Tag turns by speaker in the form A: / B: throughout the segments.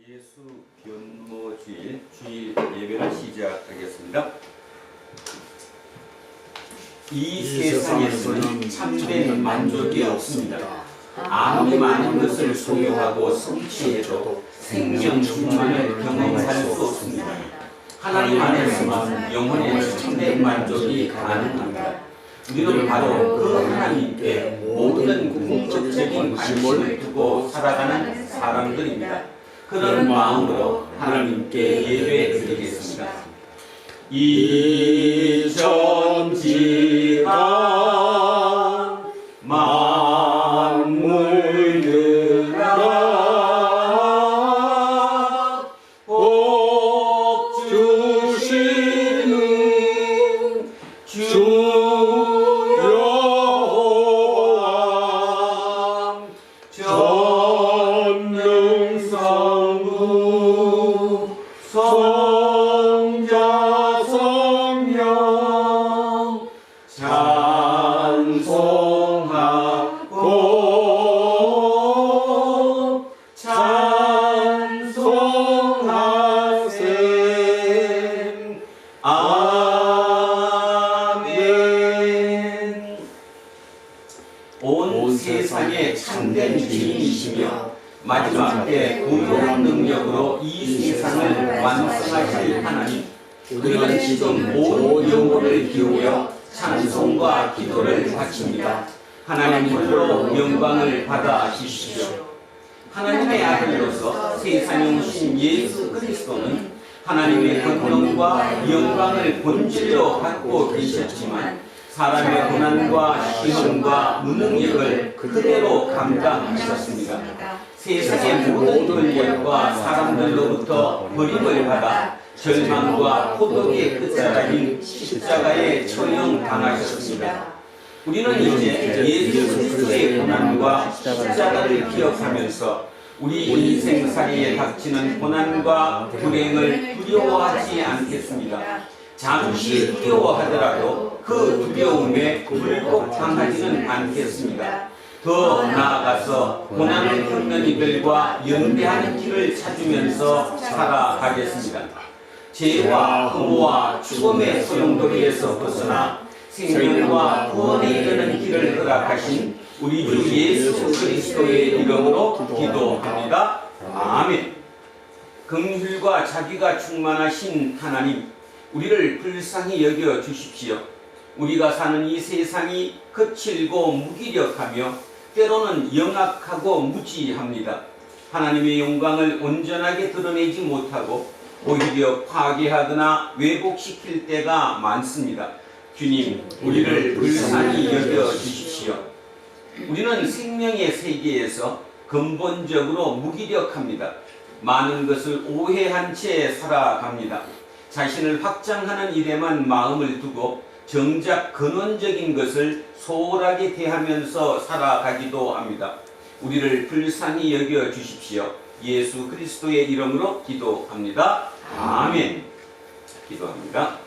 A: 예수 변모 주일 예배를 시작하겠습니다. 이 세상에서는 참된 만족이 없습니다. 아무리 많은 것을 소유하고 성취해도 생명 충만을 경험할 수 없습니다. 하나님 안에서만 영혼의 참된 만족이 가능합니다. 우리는 바로 그 하나님께 모든 궁극적인 관심을 두고 살아가는 사람들입니다. 그런 마음으로 하나님께 예배드리겠습니다. 이 천지가 만물들아 복 주시는 주 여호와 전능성부 성자 성령 찬송하고 찬송하세. 아멘. 온 세상의 참된 주인이시며 마지막 때 공평한 능력으로 이 세상을 완성하실 하나님, 우리는 지금 온 영혼을 기울여 찬송과 기도를 바칩니다. 하나님 홀로 영광을 받아 주십시오. 하나님의 아들로서 세상에 오신 예수 그리스도는 하나님의 권능과 영광을 본질로 갖고 계셨지만 사람의 고난과 시험과 무능력을 그대로 감당하셨습니다. 세상의 모든 권력과 사람들로부터 버림을 받아 절망과 포도의 끝자락인 십자가에 처형당하셨습니다. 우리는 이제 예수 그리스도의 고난과 십자가를 기억하면서 우리 인생살이에 닥치는 고난과 불행을 두려워하지 않겠습니다. 잠시 두려워하더라도 그 두려움에 굴복당하지는 않겠습니다. 더 나아가서 고난을 겪는 이들과 연대하는 길을 찾으면서 살아가겠습니다. 죄와 흠모와 죽음의 소용돌이에서 벗어나 생명과 구원에 이르는 길을 허락하신 우리 주 예수 그리스도의 이름으로 기도합니다. 아멘. 긍휼과 자비가 충만하신 하나님, 우리를 불쌍히 여겨 주십시오. 우리가 사는 이 세상이 거칠고 무기력하며 때로는 영악하고 무지합니다. 하나님의 영광을 온전하게 드러내지 못하고 오히려 파괴하거나 왜곡시킬 때가 많습니다. 주님, 우리를 불쌍히 여겨 주십시오. 우리는 생명의 세계에서 근본적으로 무기력합니다. 많은 것을 오해한 채 살아갑니다. 자신을 확장하는 일에만 마음을 두고 정작 근원적인 것을 소홀하게 대하면서 살아가기도 합니다. 우리를 불쌍히 여겨 주십시오. 예수 그리스도의 이름으로 기도합니다. 아멘. 기도합니다.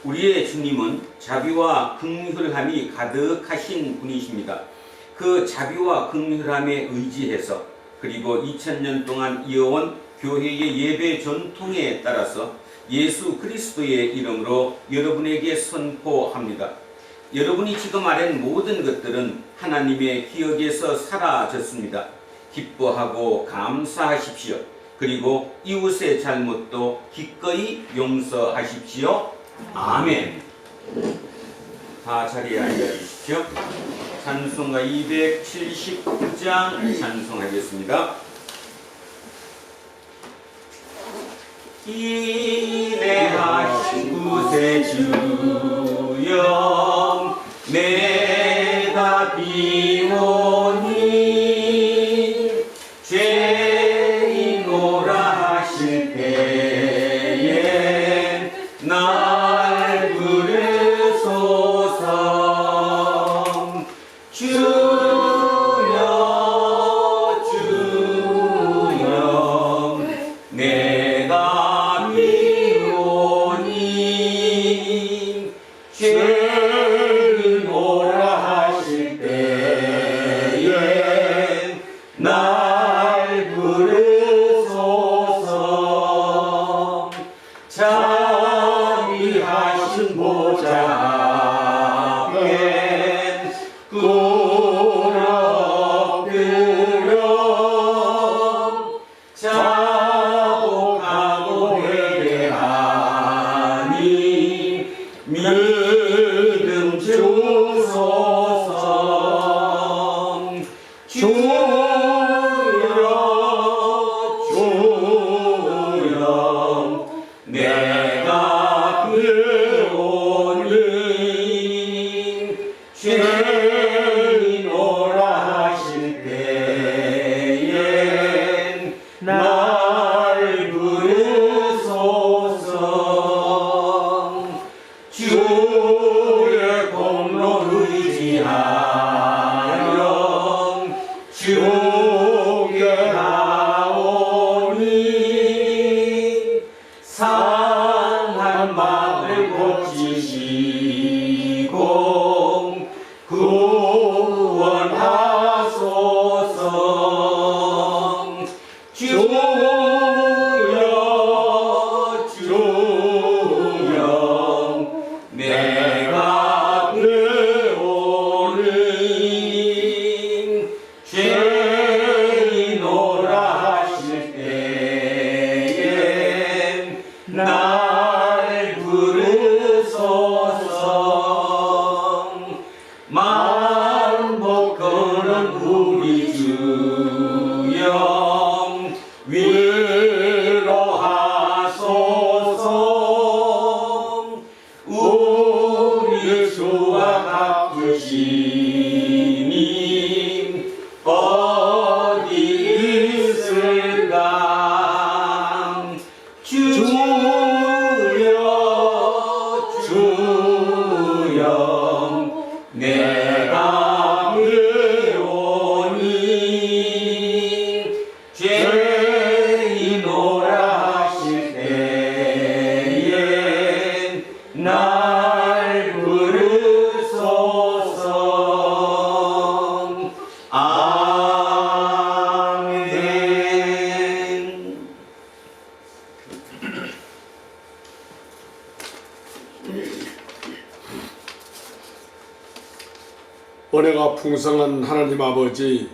A: 우리의 주님은 자비와 긍휼함이 가득하신 분이십니다. 그 자비와 긍휼함에 의지해서 그리고 2000년 동안 이어온 교회의 예배 전통에 따라서 예수 그리스도의 이름으로 여러분에게 선포합니다. 여러분이 지금 아는 모든 것들은 하나님의 기억에서 사라졌습니다. 기뻐하고 감사하십시오. 그리고 이웃의 잘못도 기꺼이 용서하십시오. 아멘. 다 자리에 앉아주십시오. 찬송가 279장 찬송하겠습니다. 인내하신 구세주여 내가 비오니 죄인오라 하실 때에 날 부르소서. 주여 주여 내가 비오니 죄인오라 하실 때에 날 부르소서. 자비하신 보좌 앞에 꿇어뜨려 자복하고 회개하니 믿음 주소서. 주여 내가 비오니 죄인오라 하실 때에 날 부르소서. 주의 공로 의지하여 주께 나오니 상한 마음을 고치시고 구원하소서. 주여 주여 내가 배우니 죄인오라 하실 때에 날 부르소서. 만복하는 우리 주여 위로하소서. 우리 주와 갚으시니 어디 있을까. 주여 주여 내가 배우니 죄인오라 하실 때에 날 부르소서. 아멘.
B: 은혜가 풍성한 하나님 아버지,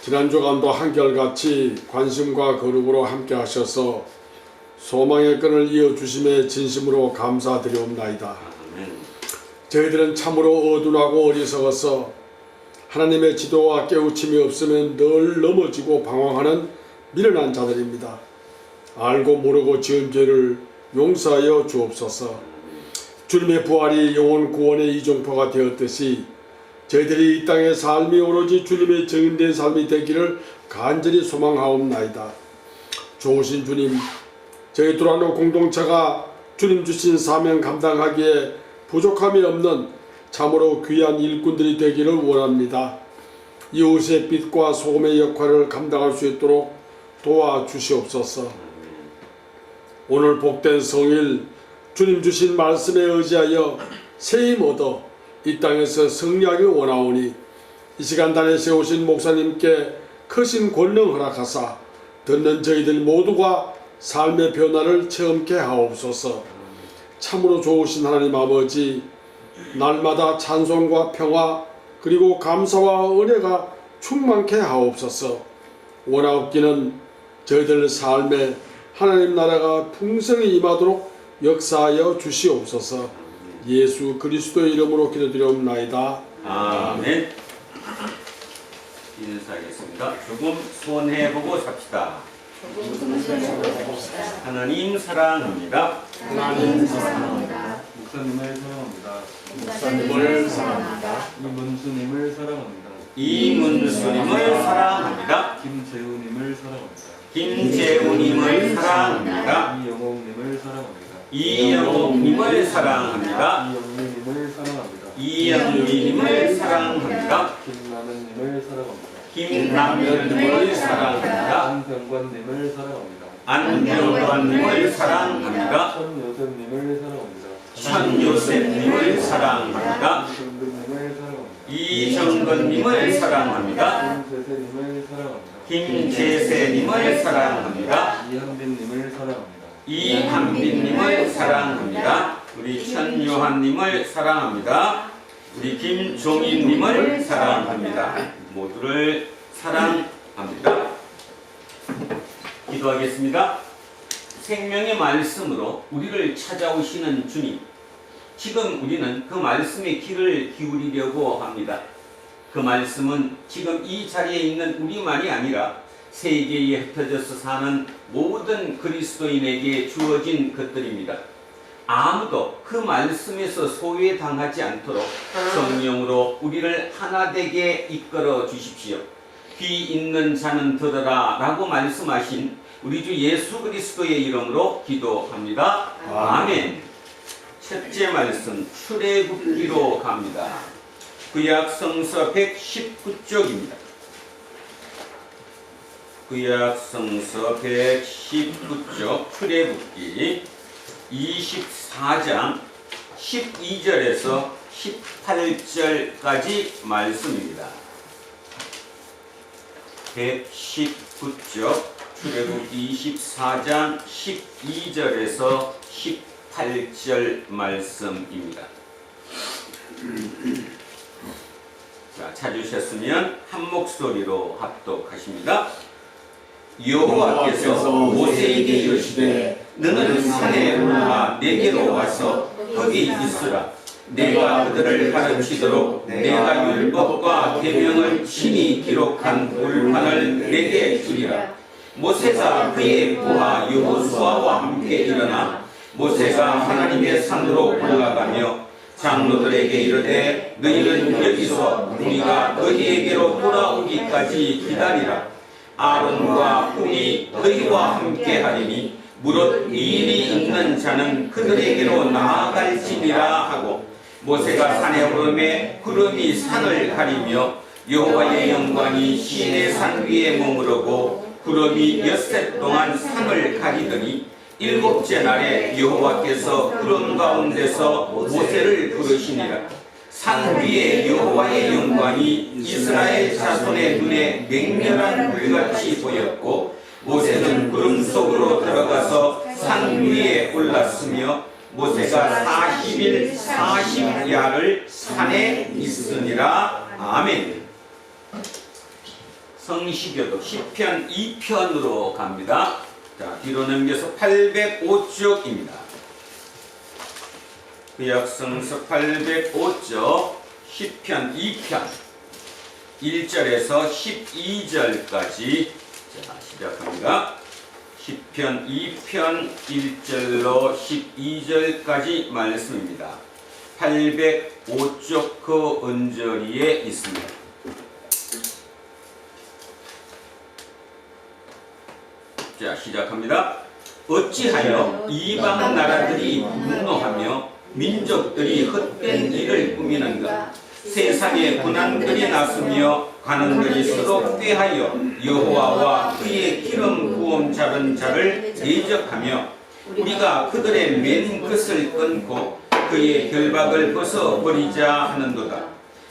B: 지난 주간도 한결같이 관심과 거룩으로 함께 하셔서 소망의 끈을 이어주심에 진심으로 감사드리옵나이다. 저희들은 참으로 어둔하고 어리석어서 하나님의 지도와 깨우침이 없으면 늘 넘어지고 방황하는 미련한 자들입니다. 알고 모르고 지은 죄를 용서하여 주옵소서. 주님의 부활이 영혼 구원의 이종포가 되었듯이 저희들이 이 땅의 삶이 오로지 주님의 증인된 삶이 되기를 간절히 소망하옵나이다. 좋으신 주님, 저희 두란노 공동체가 주님 주신 사명 감당하기에 부족함이 없는 참으로 귀한 일꾼들이 되기를 원합니다. 이웃의 빛과 소금의 역할을 감당할 수 있도록 도와주시옵소서. 오늘 복된 성일 주님 주신 말씀에 의지하여 세임 얻어 이 땅에서 승리하기 원하오니 이 시간단에 세우신 목사님께 크신 권능 허락하사 듣는 저희들 모두가 삶의 변화를 체험케 하옵소서. 참으로 좋으신 하나님 아버지, 날마다 찬송과 평화 그리고 감사와 은혜가 충만케 하옵소서. 원하옵기는 저희들 삶에 하나님 나라가 풍성히 임하도록 역사하여 주시옵소서. 예수 그리스도의 이름으로 기도드리옵나이다.
A: 아멘. 인사하겠습니다. 조금 손해보고 삽시다. 하나님 사랑합니다.
C: 하나님 사랑합니다.
D: 목사님을 사랑합니다.
C: 목사님을 사랑합니다.
D: 이문수님을 사랑합니다.
A: 이문수님을 사랑합니다.
D: 김재우님을 사랑합니다.
A: 김재우님을 사랑합니다.
D: 이영옥님을 사랑합니다.
A: 이영옥님을 사랑합니다.
D: 이영미님을 사랑합니다.
A: 이영미님을 사랑합니다.
D: 김남현님을 사랑합니다.
A: 김남현님을 사랑합니다.
D: 안병관님을 사랑합니다.
A: 안병관님을 사랑합니다.
D: 천요셉님을 사랑합니다.
A: 천요셉님을 사랑합니다.
D: 이정근님을 사랑합니다.
A: 이정근님을 사랑합니다.
D: 김재세님을 사랑합니다.
A: 김재세님을 사랑합니다.
D: 이한빈님을 사랑합니다.
A: 이한빈님을 사랑합니다. 우리 천요한님을 사랑합니다. 우리 김종인님을 사랑합니다. 모두를 사랑합니다. 기도하겠습니다. 생명의 말씀으로 우리를 찾아오시는 주님, 지금 우리는 그 말씀의 귀를 기울이려고 합니다. 그 말씀은 지금 이 자리에 있는 우리만이 아니라 세계에 흩어져서 사는 모든 그리스도인에게 주어진 것들입니다. 아무도 그 말씀에서 소외당하지 않도록 성령으로 우리를 하나 되게 이끌어 주십시오. 귀 있는 자는 들으라 라고 말씀하신 우리 주 예수 그리스도의 이름으로 기도합니다. 아멘. 첫째 말씀 출애굽기로 갑니다. 구약 성서 119쪽입니다. 구약 성서 119쪽 출애굽기 24장 12절에서 18절까지 말씀입니다. 119쪽 출애굽기 24장 12절에서 18절 말씀입니다. 자, 찾으셨으면 한 목소리로 합독하십니다. 여호와께서 모세에게 이르시되 너는 산에 올라 내게로 와서 거기 있으라. 내가 그들을 가르치도록 내가 율법과 계명을 친히 기록한 돌판을 내게 주리라. 모세가 그의 부하 여호수아와 함께 일어나 모세가 하나님의 산으로 올라가며 장로들에게 이르되 너희는 여기서 우리가 너희에게로 돌아오기까지 기다리라. 아론과 훔이 너희와 함께 하리니 무릇 이 일이 있는 자는 그들에게로 나아갈지니라 하고 모세가 산에 오르매 구름이 산을 가리며 여호와의 영광이 시내 산 위에 머무르고 구름이 엿새 동안 산을 가리더니 일곱째 날에 여호와께서 구름 가운데서 모세를 부르시니라. 산 위에 여호와의 영광이 이스라엘 자손의 눈에 맹렬한 불같이 보였고 모세는 구름 속으로 들어가서 산 위에 올랐으며 모세가 40일 40야를 산에 있으니라. 아멘. 성시교독 시편 2편으로 갑니다. 자, 뒤로 넘겨서 805쪽입니다. 구약성서 805쪽 시편 2편 1절에서 12절까지 자, 시작합니다. 시편 2편 1절로 12절까지 말씀입니다. 805쪽 그 언저리에 있습니다. 자, 시작합니다. 어찌하여 이방 나라들이 분노하며 민족들이 헛된 일을 꾸미는가? 세상에 고난들이 났으며 가난들이 서로 꾀하여 여호와와 그의 기름 부음 잡은 자를 대적하며 우리가 그들의 맨 것을 끊고 그의 결박을 벗어버리자 하는도다.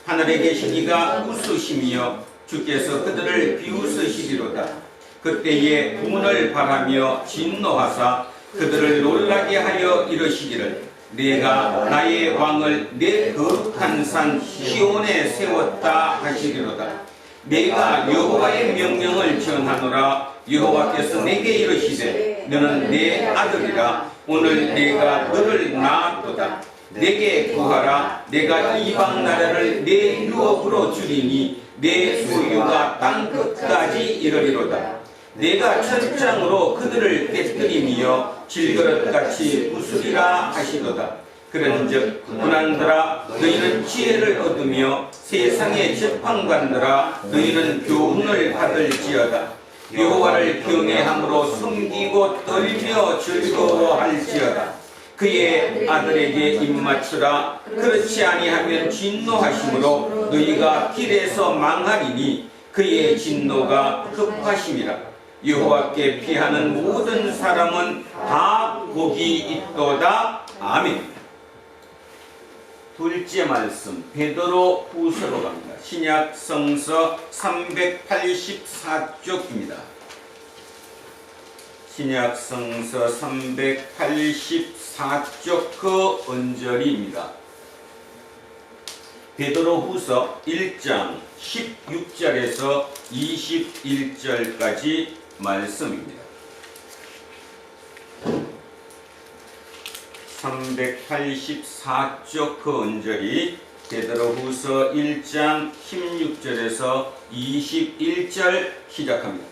A: 하늘에 계신 이가 웃으시며 주께서 그들을 비웃으시리로다. 그때에 구문을 바라며 진노하사 그들을 놀라게 하여 이르시기를 내가 나의 왕을 내 거룩한 산 시온에 세웠다 하시리로다. 내가 여호와의 명령을 전하노라. 여호와께서 내게 이르시되 너는 내 아들이라. 오늘 내가 너를 낳았도다. 내게 구하라. 내가 이방 나라를 내 유업으로 주리니 내 소유가 땅 끝까지 이르리로다. 내가 천장으로 그들을 깨뜨리며 질그릇같이 부수리라 하시도다. 그런즉 군왕들아 너희는 지혜를 얻으며 세상의 재판관들아 너희는 교훈을 받을지어다. 여호와를 경외함으로 숨기고 떨며 즐거워할지어다. 그의 아들에게 입맞추라. 그렇지 아니하면 진노하심으로 너희가 길에서 망하리니 그의 진노가 급하심이라. 여호와께 피하는 모든 사람은 다 복이 있도다. 아멘. 둘째 말씀 베드로 후서로 갑니다. 신약 성서 384쪽입니다. 신약 성서 384쪽 그 언저리입니다. 베드로 후서 1장 16절에서 21절까지 말씀입니다. 384쪽 그 언저리 베드로후서 1장 16절에서 21절 시작합니다.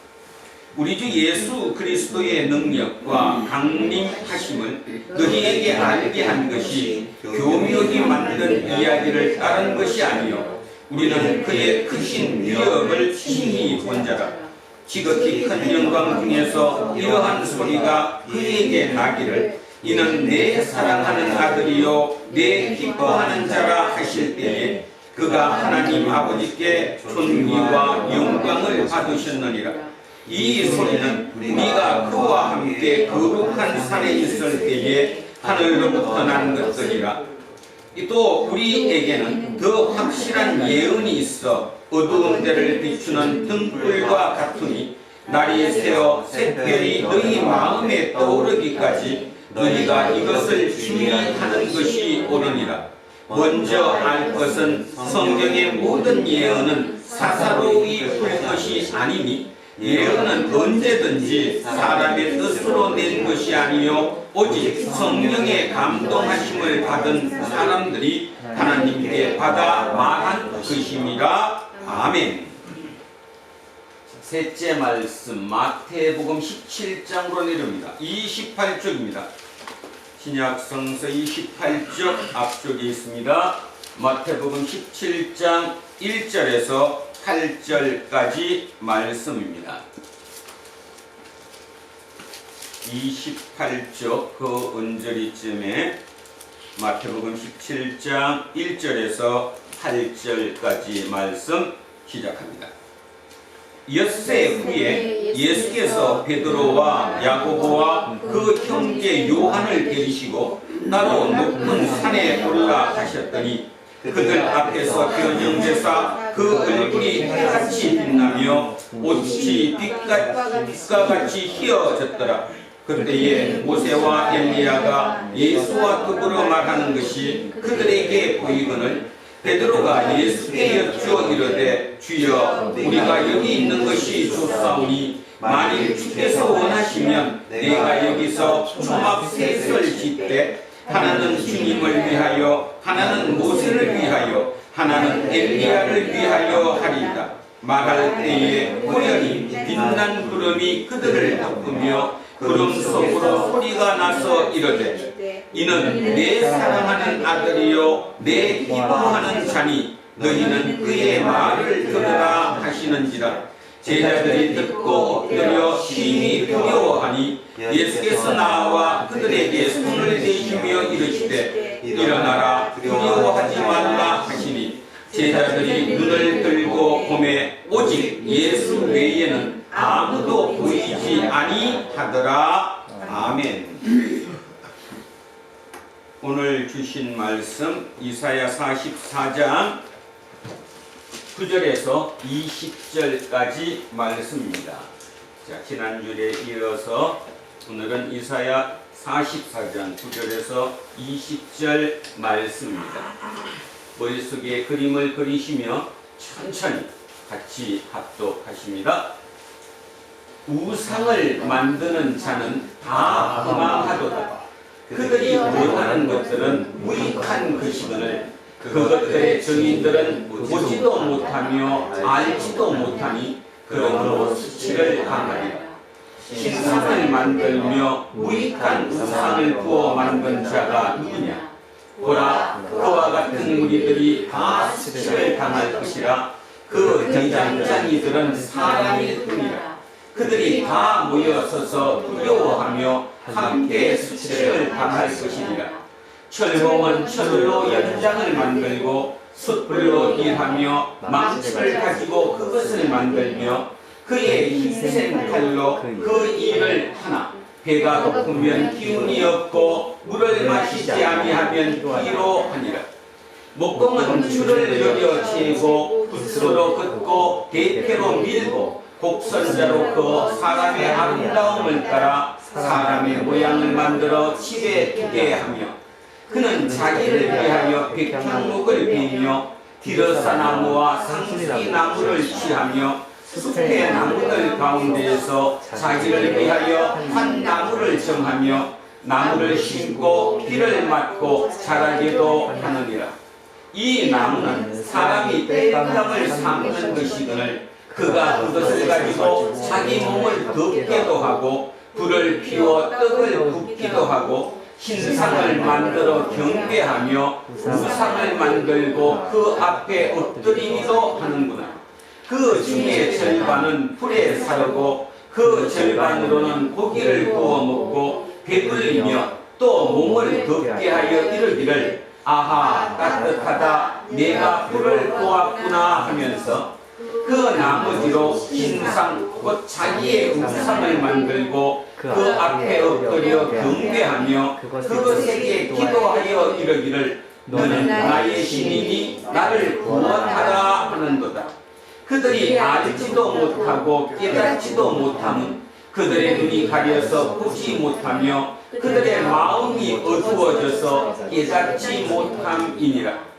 A: 우리 주 예수 그리스도의 능력과 강림하심을 너희에게 알게 한 것이 교묘히 만든 이야기를 따른 것이 아니요 우리는 그의 크신 위엄을 친히 본 자라. 지극히 큰 영광 중에서 이러한 소리가 그에게 나기를 이는 내 사랑하는 아들이요 내 기뻐하는 자라 하실 때에 그가 하나님 아버지께 존귀와 영광을 받으셨느니라. 이 소리는 우리가 그와 함께 거룩한 산에 있을 때에 하늘로부터 난 것들이라. 또 우리에게는 더 확실한 예언이 있어 어두운 데를 비추는 등불과 같으니 날이 새어 샛별이 너희 마음에 떠오르기까지 너희가 이것을 주의하는 것이 옳으니라. 먼저 알 것은 성경의 모든 예언은 사사로이 풀 것이 아니니 예언은 언제든지 사람의 뜻으로 낸 것이 아니요 오직 성령의 감동하심을 받은 사람들이 하나님께 받아 말한 것임이라. 아멘. 셋째 말씀 마태복음 17장으로 내려옵니다. 28쪽입니다. 신약 성서 28쪽 앞쪽에 있습니다. 마태복음 17장 1절에서 8절까지 말씀입니다. 28쪽 그 언저리쯤에 마태복음 17장 1절에서 8절까지 말씀 시작합니다. 엿새 후에 예수께서 베드로와 야고보와 그 형제 요한을 데리시고 따로 높은 산에 올라가셨더니 그들 앞에서 변형되사 그 얼굴이 해같이 빛나며 옷이 빛과 같이 휘어졌더라. 그때에 모세와 엘리야가 예수와 더불어 말하는 것이 그들에게 보이거늘 베드로가 예수께 여쭈어 이르되 주여 우리가 여기 있는 것이 좋사오니 만일 주께서 원하시면 내가 여기서 초막 셋을 짓되 하나는 주님을 위하여 하나는 모세를 위하여 하나는 엘리야를 위하여 하리이다. 말할 때에 호련히 빛난 구름이 그들을 덮으며 구름 속으로 소리가 나서 이르되 이는 내 사랑하는 아들이요 내 기뻐하는 자니 너희는 그의 말을 들으라 하시는지라. 제자들이 듣고 엎드려 심히 두려워하니 예수께서 나와 그들에게 손을 대시며 이르시되 일어나라 두려워하지 말라 하시니 제자들이 눈을 들고 보매 오직 예수 외에는 아무도 보이지 아니하더라. 아멘. 오늘 주신 말씀 이사야 44장 9절에서 20절까지 말씀입니다. 자, 지난주에 이어서 오늘은 이사야 44장 9절에서 20절 말씀입니다. 머릿속에 그림을 그리시며 천천히 같이 합독하십니다. 우상을 만드는 자는 다 망하도다. 그들이 원하는 것들은 무익한 것이거늘 그것들의 증인들은 보지도 못하며 알지도 못하니 그러므로 수치를 당하리라. 신상을 만들며 무익한 우상을 부어 만든 자가 누구냐? 보라, 그와 같은 무리들이 다 수치를 당할 것이라. 그 대장장이들은 사람일 뿐이라. 그들이 다 모여서서 두려워하며 함께 수치를 당할 것이니라. 철봉은 철로 연장을 만들고 숯불로 일하며 망치를 가지고 그것을 만들며 그의 힘센 칼로 그 일을 하나. 배가 고프면 기운이 없고 물을 마시지 아니하면 피로 하니라. 목공은 줄을 늘려 재고 붓으로 긋고 대패로 밀고 곡선자로 그어 사람의 아름다움을 따라 사람의 모양을 만들어 집에 두게 하며 그는 자기를 위하여 백향목을 베며 디러사나무와 상수리 나무를 취하며 숲의 나무들 가운데에서 자기를 위하여 한 나무를 정하며 나무를 심고 비를 맞고 자라게도 하느니라. 이 나무는 사람이 땔감을 삼는 것이거늘 그가 그것을 가지고 자기 몸을 덮게도 하고 불을 피워 떡을 굽기도 하고 신상을 만들어 경배하며 우상을 만들고 그 앞에 엎드리기도 하는구나. 그 중에 절반은 불에 사르고 그 절반으로는 고기를 구워 먹고 배불리며 또 몸을 덥게 하여 이르기를 아하 따뜻하다 내가 불을 보았구나 하면서 그 나머지로 신상 곧 자기의 우상을 만들고 그 앞에 엎드려 경배하며 그것에게 기도하여 이르기를 너는 나의 신이니 나를 구원하라 하는도다. 그들이 알지도 못하고 깨닫지도 못함은 그들의 눈이 가려서 보지 못하며 그들의 마음이 어두워져서 깨닫지 못함이니라.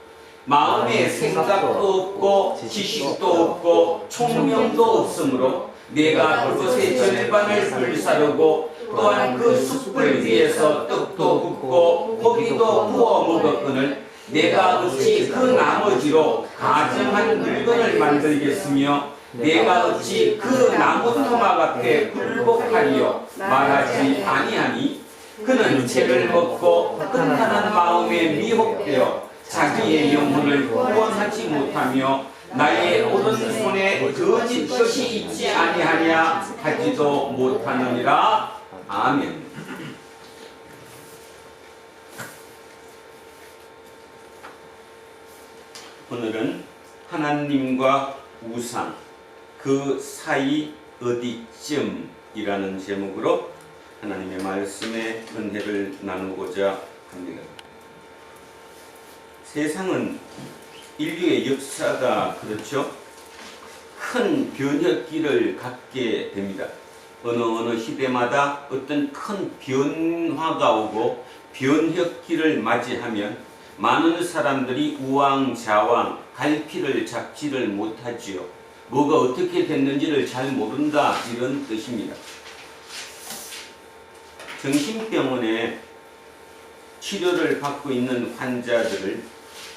A: 마음에 생각도 없고 지식도 없고 총명도 없으므로 내가 그것의 절반을 불사르고 또한 그 숯불 위에서 떡도 굽고 고기도 구워 먹었거늘 내가 어찌 그 나머지로 가정한 물건을 만들겠으며 내가 어찌 그 나무 토막 앞에 굴복하리요 말하지 아니하니 그는 죄를 먹고 끝나는 마음에 미혹되어 자기의 영혼을 구원하지 못하며 나의 오른손에 거짓 것이 있지 아니하냐 하지도 못하느니라. 아멘. 오늘은 하나님과 우상 그 사이 어디쯤이라는 제목으로 하나님의 말씀의 은혜를 나누고자 합니다. 세상은 인류의 역사가 그렇죠. 큰 변혁기를 갖게 됩니다. 어느 시대마다 어떤 큰 변화가 오고 변혁기를 맞이하면 많은 사람들이 우왕좌왕 갈피를 잡지를 못하지요. 뭐가 어떻게 됐는지를 잘 모른다 이런 뜻입니다. 정신병원에 치료를 받고 있는 환자들을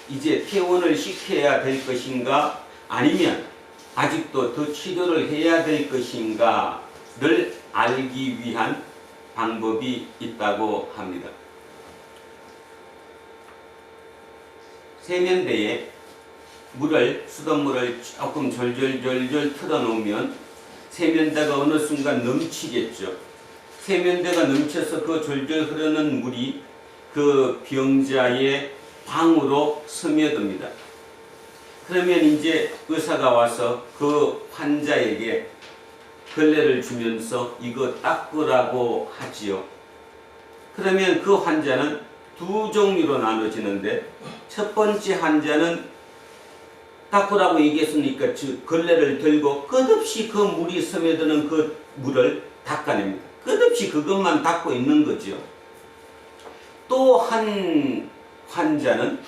A: 이제 퇴원을 시켜야 될 것인가 아니면 아직도 더 치료를 해야 될 것인가를 알기 위한 방법이 있다고 합니다. 세면대에 수돗물을 조금 졸졸졸졸 틀어놓으면 세면대가 어느 순간 넘치겠죠. 세면대가 넘쳐서 그 졸졸 흐르는 물이 그 병자의 방으로 스며듭니다. 그러면 이제 의사가 와서 그 환자에게 걸레를 주면서 이거 닦으라고 하지요. 그러면 그 환자는 두 종류로 나눠지는데 첫 번째 환자는 닦으라고 얘기했으니까 걸레를 들고 끝없이 그 물이 스며드는 그 물을 닦아냅니다. 끝없이 그것만 닦고 있는 거죠. 또 한 환자는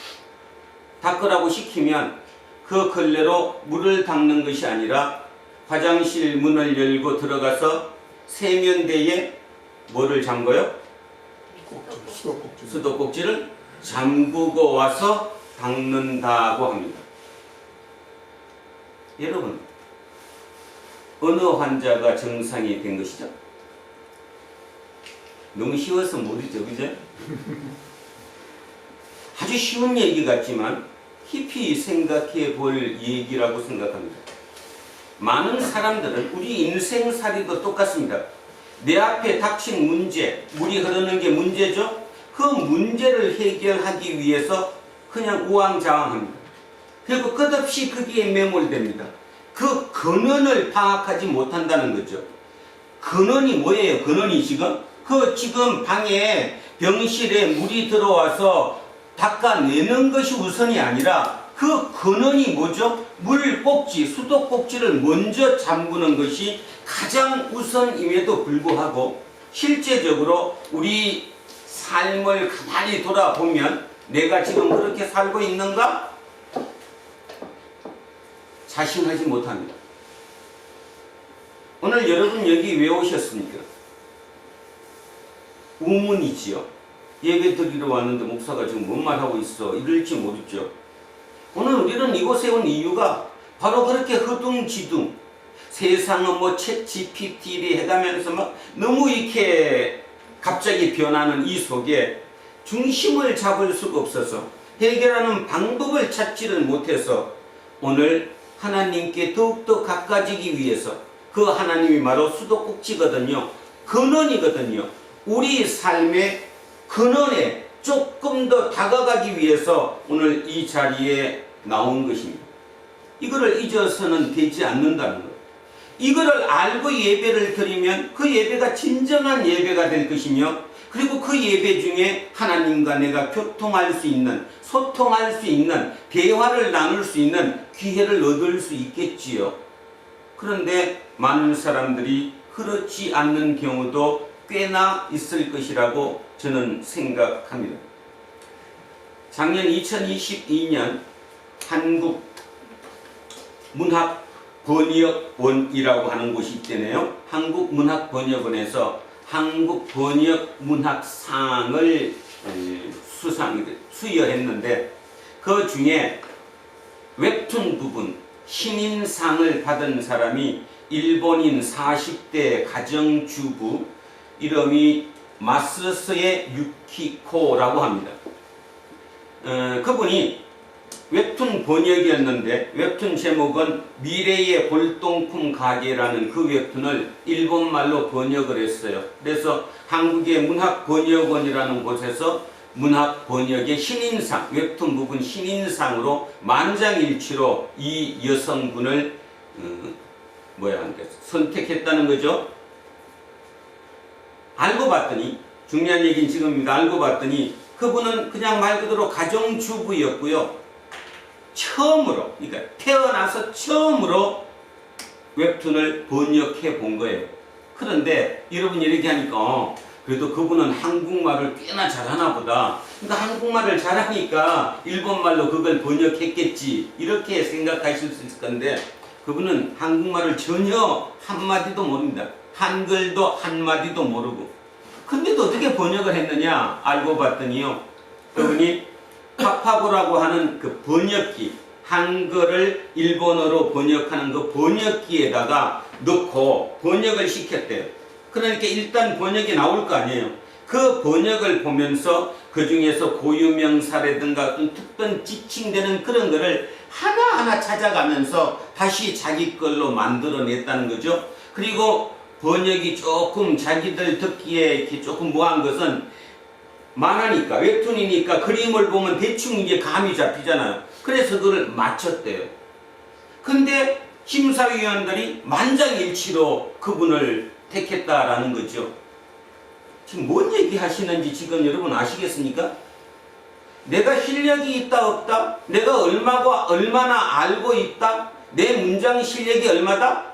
A: 닦으라고 시키면 그 걸레로 물을 닦는 것이 아니라 화장실 문을 열고 들어가서 세면대에 뭐를 잠궈요?
B: 수도꼭지.
A: 수도꼭지를 잠그고 와서 닦는다고 합니다. 여러분, 어느 환자가 정상이 된 것이죠? 너무 쉬워서 모르죠, 그죠? 아주 쉬운 얘기 같지만 깊이 생각해 볼 얘기라고 생각합니다. 많은 사람들은 우리 인생살이도 똑같습니다. 내 앞에 닥친 문제, 물이 흐르는 게 문제죠? 그 문제를 해결하기 위해서 그냥 우왕좌왕합니다. 그리고 끝없이 거기에 매몰됩니다. 그 근원을 파악하지 못한다는 거죠. 근원이 뭐예요? 근원이 지금 방에 병실에 물이 들어와서 닦아내는 것이 우선이 아니라 그 근원이 뭐죠? 물꼭지, 수도꼭지를 먼저 잠그는 것이 가장 우선임에도 불구하고 실제적으로 우리 삶을 가만히 돌아보면 내가 지금 그렇게 살고 있는가? 자신하지 못합니다. 오늘 여러분 여기 왜 오셨습니까? 우문이지요. 예배 드리러 왔는데 목사가 지금 뭔 말하고 있어 이럴지 모르죠. 오늘 우리는 이곳에 온 이유가 바로 그렇게 허둥지둥 세상은 뭐 챗 GPT를 해가면서 막 너무 이렇게 갑자기 변하는 이 속에 중심을 잡을 수가 없어서 해결하는 방법을 찾지를 못해서 오늘 하나님께 더욱더 가까워지기 위해서 그 하나님이 바로 수도꼭지거든요. 근원이거든요. 우리 삶의 근원에 조금 더 다가가기 위해서 오늘 이 자리에 나온 것입니다. 이거를 잊어서는 되지 않는다는 것. 이거를 알고 예배를 드리면 그 예배가 진정한 예배가 될 것이며 그리고 그 예배 중에 하나님과 내가 교통할 수 있는, 소통할 수 있는, 대화를 나눌 수 있는 기회를 얻을 수 있겠지요. 그런데 많은 사람들이 그렇지 않는 경우도 꽤나 있을 것이라고 저는 생각합니다. 작년 2022년 한국문학번역원이라고 하는 곳이 있잖아요. 한국문학번역원에서 한국번역문학상을 수여했는데 그 중에 웹툰 부분 신인상을 받은 사람이 일본인 40대 가정주부 이름이 마스스의 유키코라고 합니다. 그분이 웹툰 번역이었는데 웹툰 제목은 미래의 골동품 가게라는 그 웹툰을 일본말로 번역을 했어요. 그래서 한국의 문학번역원이라는 곳에서 문학번역의 신인상, 웹툰 부분 신인상으로 만장일치로 이 여성분을 선택했다는 거죠. 알고 봤더니 중요한 얘기는 지금입니다. 알고 봤더니 그분은 그냥 말 그대로 가정주부였고요. 처음으로, 그러니까 태어나서 처음으로 웹툰을 번역해 본 거예요. 그런데 여러분 이렇게 하니까 그래도 그분은 한국말을 꽤나 잘하나 보다. 그러니까 한국말을 잘하니까 일본말로 그걸 번역했겠지 이렇게 생각하실 수 있을 건데 그분은 한국말을 전혀 한마디도 모릅니다. 한글도 한마디도 모르고. 근데도 어떻게 번역을 했느냐 알고 봤더니요. 그분이 파파고라고 하는 그 번역기, 한글을 일본어로 번역하는 그 번역기에다가 넣고 번역을 시켰대요. 그러니까 일단 번역이 나올 거 아니에요. 그 번역을 보면서 그 중에서 고유명사라든가 어떤 특별 지칭되는 그런 거를 하나하나 찾아가면서 다시 자기 걸로 만들어냈다는 거죠. 그리고 번역이 조금 자기들 듣기에 이렇게 조금 뭐한 것은 만화니까 웹툰이니까 그림을 보면 대충 이게 감이 잡히잖아요. 그래서 그걸 맞췄대요. 근데 심사위원들이 만장일치로 그분을 택했다라는 거죠. 지금 뭔 얘기 하시는지 지금 여러분 아시겠습니까? 내가 실력이 있다 없다? 내가 얼마나 알고 있다? 내 문장 실력이 얼마다?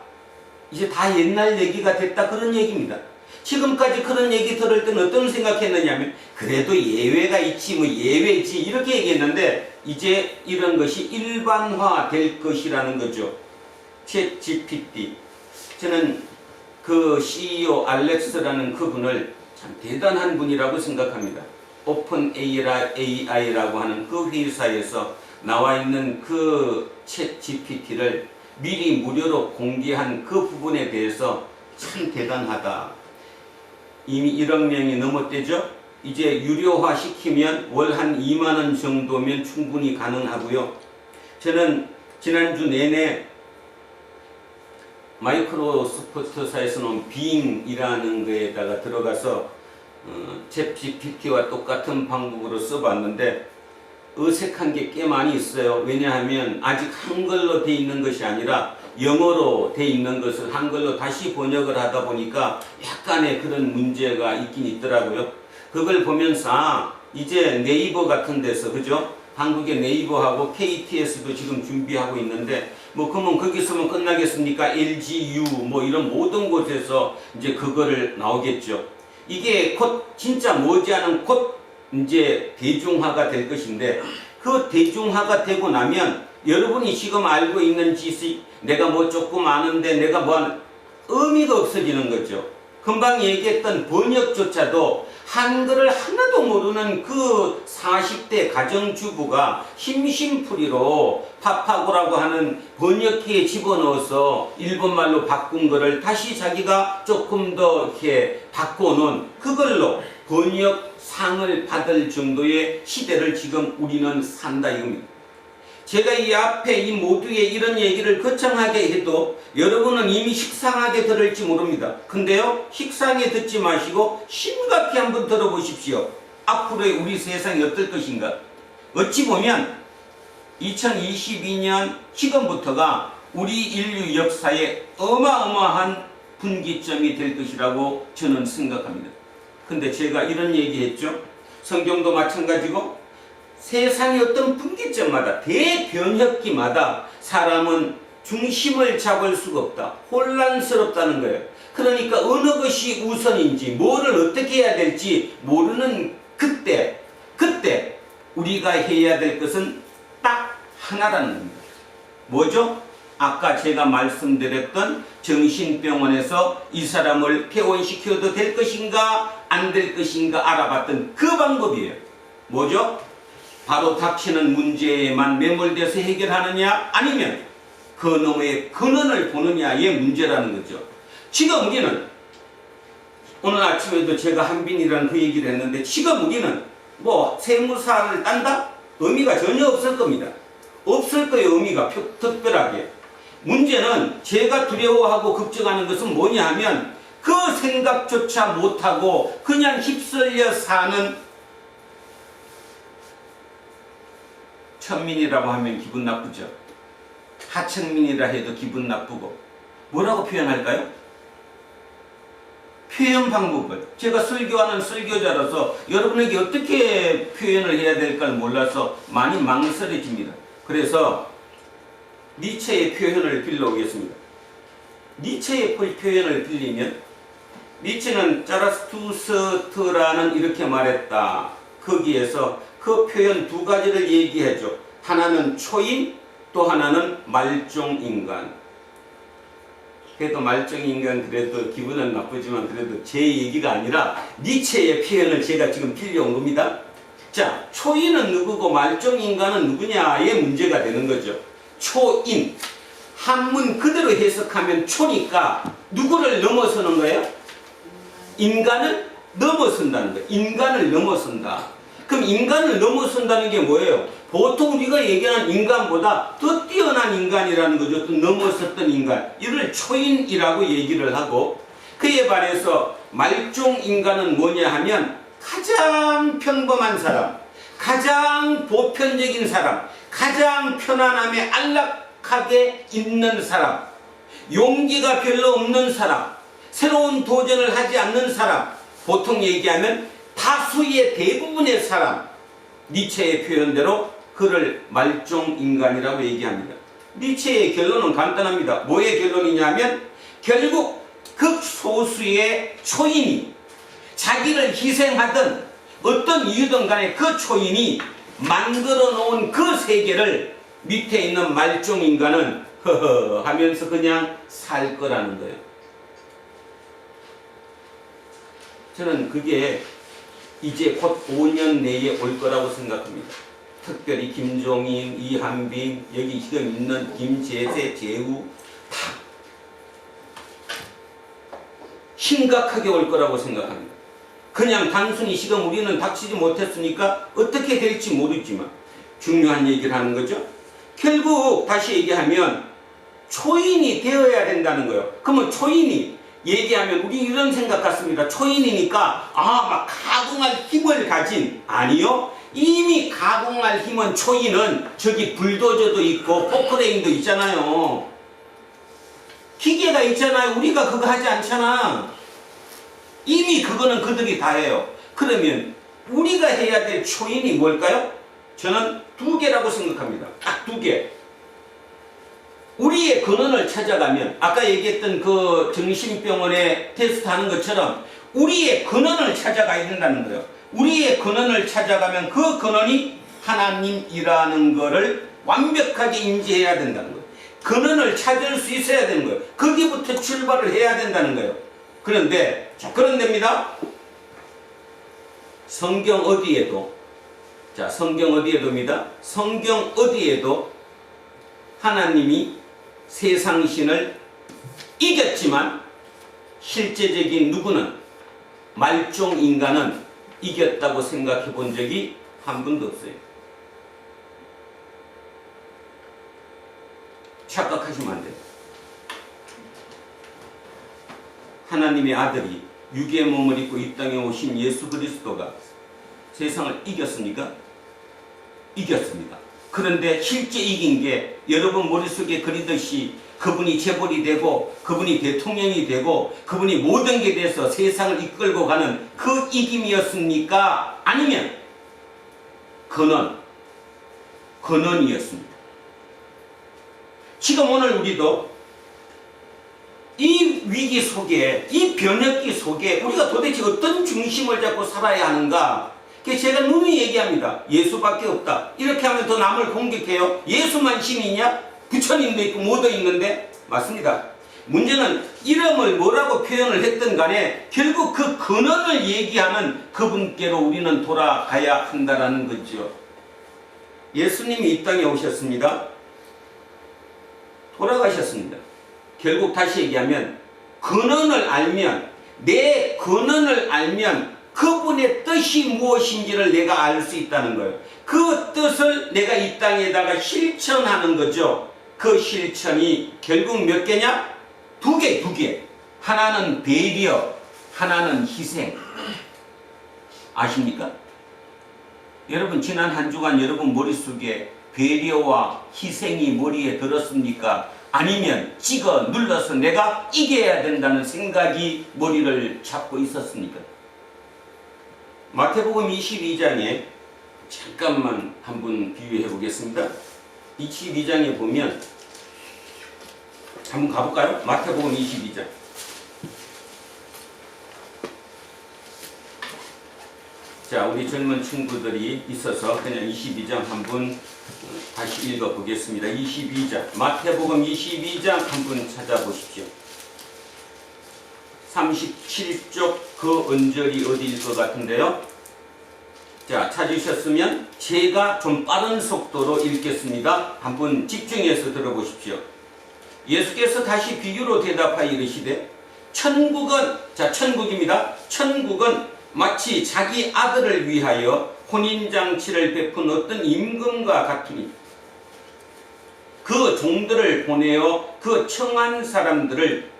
A: 이제 다 옛날 얘기가 됐다 그런 얘기입니다. 지금까지 그런 얘기 들을 때는 어떤 생각했느냐면 그래도 예외가 있지 뭐 예외지 이렇게 얘기했는데 이제 이런 것이 일반화 될 것이라는 거죠. 챗 GPT. 저는 그 CEO 알렉스라는 그분을 참 대단한 분이라고 생각합니다. 오픈 AI라고 하는 그 회사에서 나와 있는 그 챗 GPT를 미리 무료로 공개한 그 부분에 대해서 참 대단하다. 이미 1억 명이 넘었대죠. 이제 유료화 시키면 월 한 2만 원 정도면 충분히 가능하고요. 저는 지난주 내내 마이크로소프트사에서 놓은 빙이라는 거에다가 들어가서 챗 GPT와 똑같은 방법으로 써봤는데 어색한 게 꽤 많이 있어요. 왜냐하면 아직 한글로 돼 있는 것이 아니라 영어로 돼 있는 것을 한글로 다시 번역을 하다 보니까 약간의 그런 문제가 있긴 있더라고요. 그걸 보면서 이제 네이버 같은 데서, 그죠? 한국의 네이버하고 KTS도 지금 준비하고 있는데 뭐 그러면 거기서만 끝나겠습니까? LGU 뭐 이런 모든 곳에서 이제 그거를 나오겠죠. 이게 곧 진짜 머지않은 곧 이제 대중화가 될 것인데, 그 대중화가 되고 나면 여러분이 지금 알고 있는 지식, 내가 뭐 조금 아는데 내가 뭐 의미가 없어지는 거죠. 금방 얘기했던 번역조차도 한글을 하나도 모르는 그 40대 가정주부가 심심풀이로 파파고라고 하는 번역기에 집어넣어서 일본말로 바꾼 거를 다시 자기가 조금 더 이렇게 바꿔놓은 그걸로 번역상을 받을 정도의 시대를 지금 우리는 산다 이겁니다. 제가 이 앞에 이 모두의 이런 얘기를 거창하게 해도 여러분은 이미 식상하게 들을지 모릅니다. 근데요, 식상하게 듣지 마시고 심각히 한번 들어보십시오. 앞으로의 우리 세상이 어떨 것인가. 어찌 보면 2022년 지금부터가 우리 인류 역사의 어마어마한 분기점이 될 것이라고 저는 생각합니다. 근데 제가 이런 얘기했죠. 성경도 마찬가지고 세상의 어떤 분기점마다 대변혁기마다 사람은 중심을 잡을 수가 없다. 혼란스럽다는 거예요. 그러니까 어느 것이 우선인지 뭐를 어떻게 해야 될지 모르는 그때 우리가 해야 될 것은 딱 하나라는 겁니다. 뭐죠? 아까 제가 말씀드렸던 정신병원에서 이 사람을 퇴원시켜도 될 것인가 안 될 것인가 알아봤던 그 방법이에요. 뭐죠? 바로 닥치는 문제에만 매몰돼서 해결하느냐 아니면 그 놈의 근원을 보느냐의 문제라는 거죠. 지금 우리는 오늘 아침에도 제가 한빈이라는 그 얘기를 했는데 지금 우리는 뭐 세무사를 딴다? 의미가 전혀 없을 겁니다. 없을 거예요. 의미가 특별하게. 문제는 제가 두려워하고 걱정하는 것은 뭐냐 하면 그 생각조차 못하고 그냥 휩쓸려 사는 천민이라고 하면 기분 나쁘죠. 하천민이라 해도 기분 나쁘고. 뭐라고 표현할까요? 표현 방법을. 제가 설교하는 설교자라서 여러분에게 어떻게 표현을 해야 될까를 몰라서 많이 망설여집니다. 그래서 니체의 표현을 빌려오겠습니다. 니체의 표현을 빌리면 니체는 짜라스투스트라는 이렇게 말했다. 거기에서 그 표현 두 가지를 얘기해줘. 하나는 초인, 또 하나는 말종인간. 그래도 말종인간 그래도 기분은 나쁘지만 그래도 제 얘기가 아니라 니체의 표현을 제가 지금 빌려온 겁니다. 자, 초인은 누구고 말종인간은 누구냐의 문제가 되는 거죠. 초인. 한문 그대로 해석하면 초니까 누구를 넘어서는 거예요? 인간을 넘어선다는 거예요. 인간을 넘어선다. 그럼 인간을 넘어선다는 게 뭐예요? 보통 우리가 얘기하는 인간보다 더 뛰어난 인간이라는 거죠. 또 넘어섰던 인간. 이를 초인이라고 얘기를 하고, 그에 반해서 말종인간은 뭐냐 하면 가장 평범한 사람, 가장 보편적인 사람, 가장 편안함에 안락하게 있는 사람, 용기가 별로 없는 사람, 새로운 도전을 하지 않는 사람, 보통 얘기하면 다수의 대부분의 사람, 니체의 표현대로 그를 말종인간이라고 얘기합니다. 니체의 결론은 간단합니다. 뭐의 결론이냐면 결국 극소수의 초인이 자기를 희생하든 어떤 이유든 간에 그 초인이 만들어 놓은 그 세계를 밑에 있는 말종인간은 허허 하면서 그냥 살 거라는 거예요. 저는 그게 이제 곧 5년 내에 올 거라고 생각합니다. 특별히 김종인, 이한빈, 여기 지금 있는 김재세, 재우 다 심각하게 올 거라고 생각합니다. 그냥 단순히 지금 우리는 닥치지 못했으니까 어떻게 될지 모르지만 중요한 얘기를 하는 거죠. 결국 다시 얘기하면 초인이 되어야 된다는 거예요. 그러면 초인이 얘기하면 우리 이런 생각 같습니다. 초인이니까 막 가공할 힘을 가진, 아니요. 이미 가공할 힘은 초인은 저기 불도저도 있고 포크레인도 있잖아요. 기계가 있잖아요. 우리가 그거 하지 않잖아. 이미 그거는 그들이 다 해요. 그러면 우리가 해야 될 초인이 뭘까요? 저는 두 개라고 생각합니다. 딱 두 개. 우리의 근원을 찾아가면 아까 얘기했던 그 정신병원에 테스트하는 것처럼 우리의 근원을 찾아가야 된다는 거예요. 우리의 근원을 찾아가면 그 근원이 하나님이라는 것을 완벽하게 인지해야 된다는 거예요. 근원을 찾을 수 있어야 되는 거예요. 거기부터 출발을 해야 된다는 거예요. 그런데 그런데입니다. 성경 어디에도 성경 어디에도입니다. 성경 어디에도 하나님이 세상신을 이겼지만 실제적인 누구는 말종 인간은 이겼다고 생각해 본 적이 한 번도 없어요. 착각하시면 안 돼요. 하나님의 아들이 육의 몸을 입고 이 땅에 오신 예수 그리스도가 세상을 이겼습니까? 이겼습니다. 그런데 실제 이긴 게 여러분 머릿속에 그리듯이 그분이 재벌이 되고 그분이 대통령이 되고 그분이 모든 게 돼서 세상을 이끌고 가는 그 이김이었습니까? 아니면 근원이었습니다. 지금 오늘 우리도 이 위기 속에, 이 변혁기 속에 우리가 도대체 어떤 중심을 잡고 살아야 하는가? 제가 누누이 얘기합니다. 예수밖에 없다. 이렇게 하면 더 남을 공격해요. 예수만 신이냐? 부처님도 있고 뭐도 있는데? 맞습니다. 문제는 이름을 뭐라고 표현을 했든 간에 결국 그 근원을 얘기하는 그분께로 우리는 돌아가야 한다라는 거죠. 예수님이 이 땅에 오셨습니다. 돌아가셨습니다. 결국 다시 얘기하면 근원을 알면, 내 근원을 알면 그분의 뜻이 무엇인지를 내가 알 수 있다는 거예요. 그 뜻을 내가 이 땅에다가 실천하는 거죠. 그 실천이 결국 몇 개냐? 두 개. 하나는 배려, 하나는 희생. 아십니까? 여러분 지난 한 주간 여러분 머릿속에 배려와 희생이 머리에 들었습니까? 아니면 찍어 눌러서 내가 이겨야 된다는 생각이 머리를 잡고 있었습니까? 마태복음 22장에 잠깐만 한번 비유해 보겠습니다. 22장에 보면 한번 가볼까요? 마태복음 22장. 자, 우리 젊은 친구들이 있어서 그냥 22장 한번 다시 읽어 보겠습니다. 22장, 마태복음 22장 한번 찾아보십시오. 37쪽 그 언저리 어디일 것 같은데요. 자, 찾으셨으면 제가 좀 빠른 속도로 읽겠습니다. 한번 집중해서 들어보십시오. 예수께서 다시 비유로 대답하여 이르시되 천국은, 자, 천국입니다. 천국은 마치 자기 아들을 위하여 혼인잔치를 베푼 어떤 임금과 같으니 그 종들을 보내어 그 청한 사람들을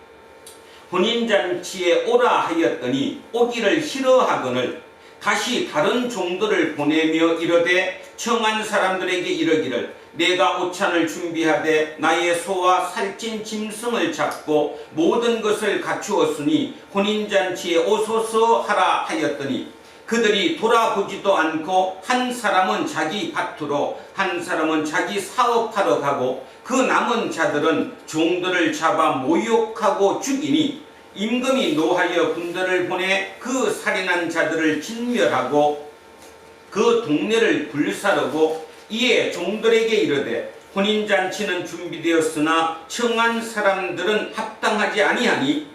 A: 혼인잔치에 오라 하였더니 오기를 싫어하거늘 다시 다른 종들을 보내며 이르되 청한 사람들에게 이르기를 내가 오찬을 준비하되 나의 소와 살찐 짐승을 잡고 모든 것을 갖추었으니 혼인잔치에 오소서 하라 하였더니 그들이 돌아보지도 않고 한 사람은 자기 밭으로 한 사람은 자기 사업하러 가고 그 남은 자들은 종들을 잡아 모욕하고 죽이니 임금이 노하여 군대를 보내 그 살인한 자들을 진멸하고 그 동네를 불사르고 이에 종들에게 이르되 혼인잔치는 준비되었으나 청한 사람들은 합당하지 아니하니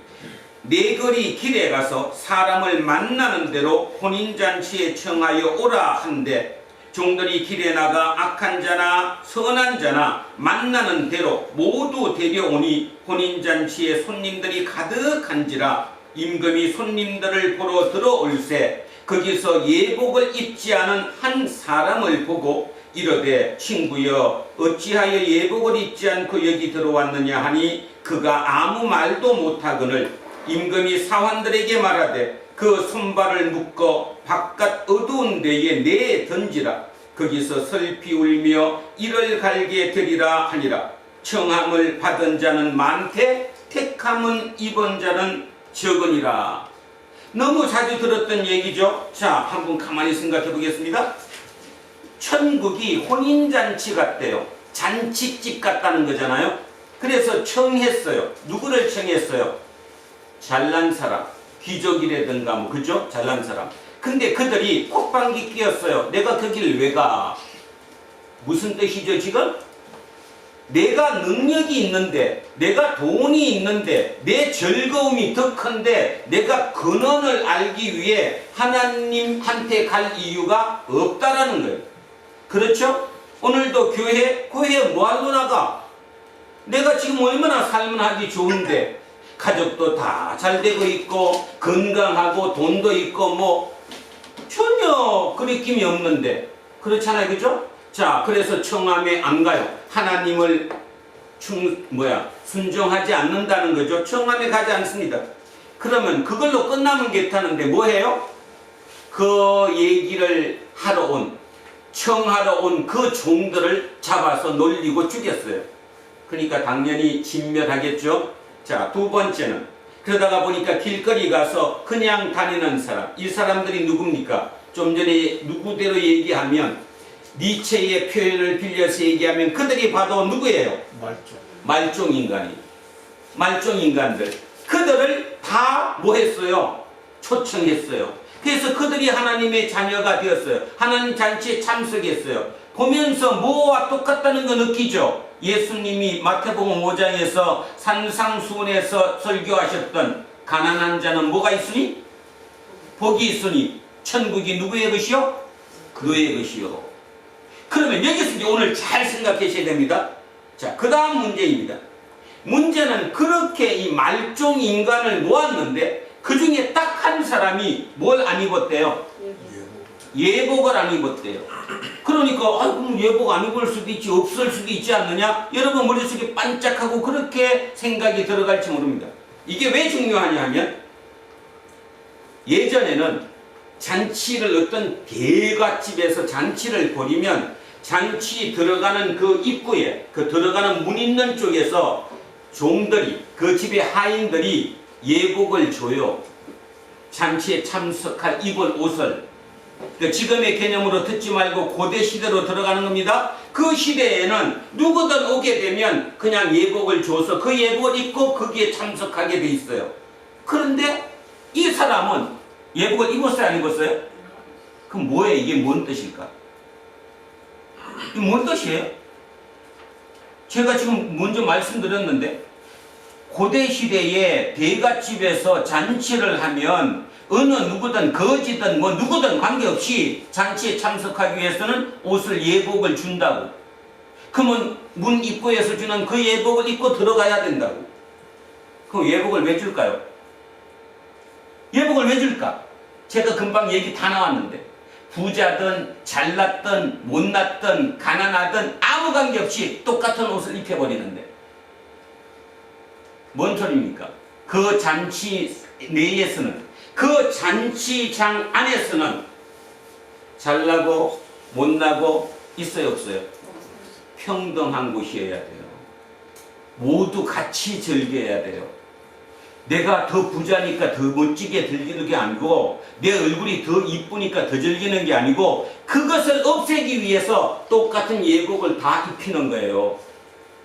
A: 네거리 길에 가서 사람을 만나는 대로 혼인잔치에 청하여 오라 한데 종들이 길에 나가 악한 자나 선한 자나 만나는 대로 모두 데려오니 혼인잔치에 손님들이 가득한지라 임금이 손님들을 보러 들어올세 거기서 예복을 입지 않은 한 사람을 보고 이르되 친구여 어찌하여 예복을 입지 않고 여기 들어왔느냐 하니 그가 아무 말도 못하거늘 임금이 사환들에게 말하되 그 손발을 묶어 바깥 어두운 데에 내에 던지라 거기서 슬피 울며 이를 갈게 되리라 하니라 청함을 받은 자는 많되 택함은 입은 자는 적으니라. 너무 자주 들었던 얘기죠. 자, 한번 가만히 생각해 보겠습니다. 천국이 혼인잔치 같대요. 잔치집 같다는 거잖아요. 그래서 청했어요. 누구를 청했어요? 잘난 사람, 귀족이라든가 뭐 그죠? 잘난 사람. 근데 그들이 콧방귀 뀌었어요. 내가 그 길 왜 가? 무슨 뜻이죠 지금? 내가 능력이 있는데, 내가 돈이 있는데, 내 즐거움이 더 큰데 내가 근원을 알기 위해 하나님한테 갈 이유가 없다라는 거예요. 그렇죠? 오늘도 교회 뭐하러 나가? 내가 지금 얼마나 삶을 하기 좋은데 가족도 다 잘 되고 있고 건강하고 돈도 있고 뭐 전혀 그 느낌이 없는데 그렇잖아요. 그죠? 자, 그래서 청함에 안 가요. 하나님을 순종하지 않는다는 거죠. 청함에 가지 않습니다. 그러면 그걸로 끝나면 괜찮은데 뭐 해요? 그 얘기를 하러 청하러 온 그 종들을 잡아서 놀리고 죽였어요. 그러니까 당연히 진멸하겠죠. 자, 두 번째는 그러다가 보니까 길거리 가서 그냥 다니는 사람. 이 사람들이 누굽니까? 좀 전에 누구대로 얘기하면 니체의 표현을 빌려서 얘기하면 그들이 봐도 누구예요? 말종 인간이. 말종 인간들. 그들을 다 뭐 했어요? 초청했어요. 그래서 그들이 하나님의 자녀가 되었어요. 하나님 잔치에 참석했어요. 보면서 뭐와 똑같다는 거 느끼죠? 예수님이 마태복음 5장에서 산상수훈에서 설교하셨던 가난한 자는 뭐가 있으니? 복이 있으니 천국이 누구의 것이요? 너의 것이요. 그러면 여기서 이제 오늘 잘 생각하셔야 됩니다. 자, 그 다음 문제입니다. 문제는 그렇게 이 말종 인간을 모았는데 그 중에 딱 한 사람이 뭘 안 입었대요? 예복을 안 입었대요. 그러니까 그럼 예복 안 입을 수도 있지 없을 수도 있지 않느냐? 여러분 머릿속에 반짝하고 그렇게 생각이 들어갈지 모릅니다. 이게 왜 중요하냐 하면 예전에는 잔치를 어떤 대갓집에서 잔치를 벌이면 잔치 들어가는 그 입구에 그 들어가는 문 있는 쪽에서 종들이 그 집의 하인들이 예복을 줘요. 잔치에 참석할 입을 옷을. 그러니까 지금의 개념으로 듣지 말고 고대 시대로 들어가는 겁니다. 그 시대에는 누구든 오게 되면 그냥 예복을 줘서 그 예복을 입고 거기에 참석하게 돼 있어요. 그런데 이 사람은 예복을 입었어요 안 입었어요? 그럼 뭐예요? 이게 뭔 뜻일까? 이게 뭔 뜻이에요? 제가 지금 먼저 말씀드렸는데 고대 시대에 대갓집에서 잔치를 하면 어느 누구든 거지든 뭐 누구든 관계없이 잔치에 참석하기 위해서는 옷을 예복을 준다고. 그러면 문 입구에서 주는 그 예복을 입고 들어가야 된다고. 그럼 예복을 왜 줄까요? 예복을 왜 줄까? 제가 금방 얘기 다 나왔는데 부자든 잘났든 못났든 가난하든 아무 관계없이 똑같은 옷을 입혀버리는데 뭔 소리입니까? 그 잔치 내에서는 그 잔치장 안에서는 잘나고 못나고 있어요 없어요? 평등한 곳이어야 돼요. 모두 같이 즐겨야 돼요. 내가 더 부자니까 더 멋지게 즐기는 게 아니고 내 얼굴이 더 이쁘니까 더 즐기는 게 아니고 그것을 없애기 위해서 똑같은 예복을 다 입히는 거예요.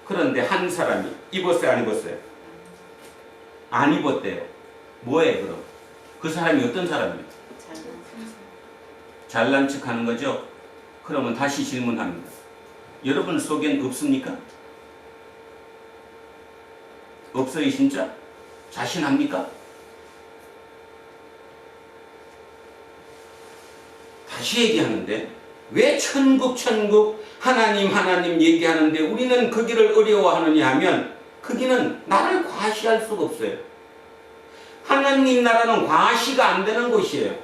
A: 그런데 한 사람이 입었어요 안 입었어요? 안 입었대요. 뭐예요 그럼? 그 사람이 어떤 사람이에요? 잘난 척 하는 거죠? 그러면 다시 질문합니다. 여러분 속엔 없습니까? 없어요 진짜? 자신합니까? 다시 얘기하는데 왜 천국 하나님 얘기하는데 우리는 거기를 어려워하느냐 하면 거기는 나를 과시할 수가 없어요. 하나님 나라는 과시가 안 되는 곳이에요.